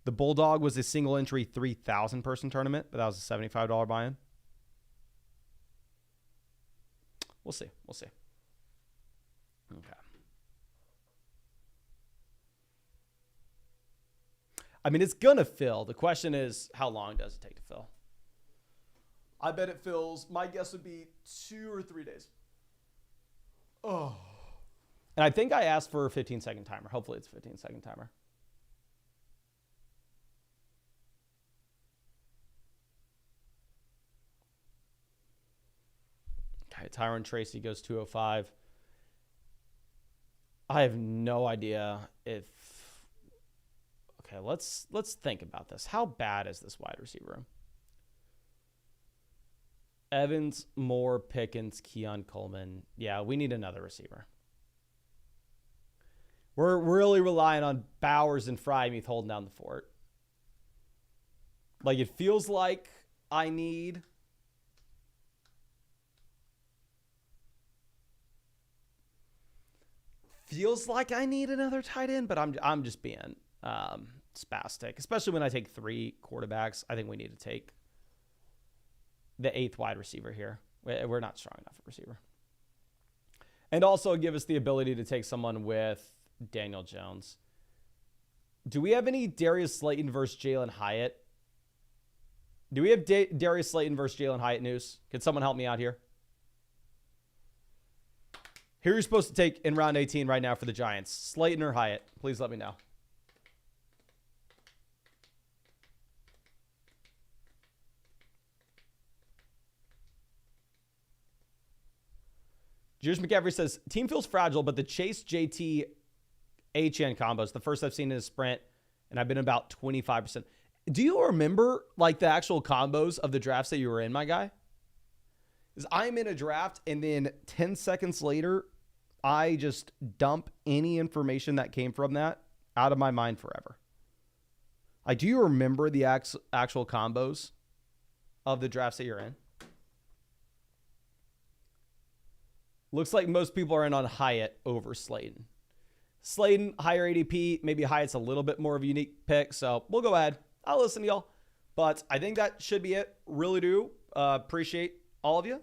The Bulldog was a single entry 3,000 person tournament, but that was a $75 buy-in. We'll see. We'll see. Okay. I mean, it's going to fill. The question is, how long does it take to fill? I bet it fills. My guess would be 2 or 3 days. Oh. And I think I asked for a 15-second timer. Hopefully it's a 15-second timer. Okay, Tyron Tracy goes 205. I have no idea if... Okay, let's think about this. How bad is this wide receiver room? Evans, Moore, Pickens, Keon Coleman. Yeah, we need another receiver. We're really relying on Bowers and Frymuth holding down the fort. Like, it feels like I need... Feels like I need another tight end, but I'm just being spastic. Especially when I take 3 quarterbacks. I think we need to take the 8th wide receiver here. We're not strong enough at receiver. And also give us the ability to take someone with Daniel Jones. Do we have any Darius Slayton versus Jalen Hyatt? Do we have Darius Slayton versus Jalen Hyatt news? Can someone help me out here? Who are you supposed to take in round 18 right now for the Giants? Slayton or Hyatt? Please let me know. Juice McCaffrey says, team feels fragile, but the Chase JT HN combos, the first I've seen in a sprint, and I've been about 25%. Do you remember like the actual combos of the drafts that you were in, my guy? Because I'm in a draft, and then 10 seconds later, I just dump any information that came from that out of my mind forever. Like, do you remember the actual combos of the drafts that you're in? Looks like most people are in on Hyatt over Slayton. Slayton, higher ADP. Maybe Hyatt's a little bit more of a unique pick. So we'll go ahead. I'll listen to y'all. But I think that should be it. Really do appreciate all of you.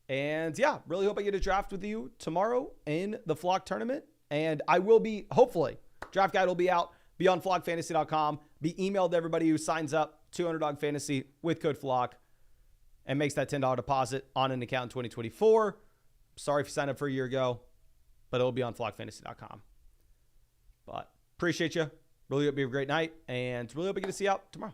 And yeah, really hope I get a draft with you tomorrow in the Flock tournament. And I will be, hopefully, draft guide will be out. Be on flockfantasy.com. Be emailed to everybody who signs up to Underdog Fantasy with code FLOCK and makes that $10 deposit on an account in 2024. Sorry if you signed up for a year ago. but it'll be on flockfantasy.com. But appreciate you. Really hope you have a great night, and really hope we get to see you out tomorrow.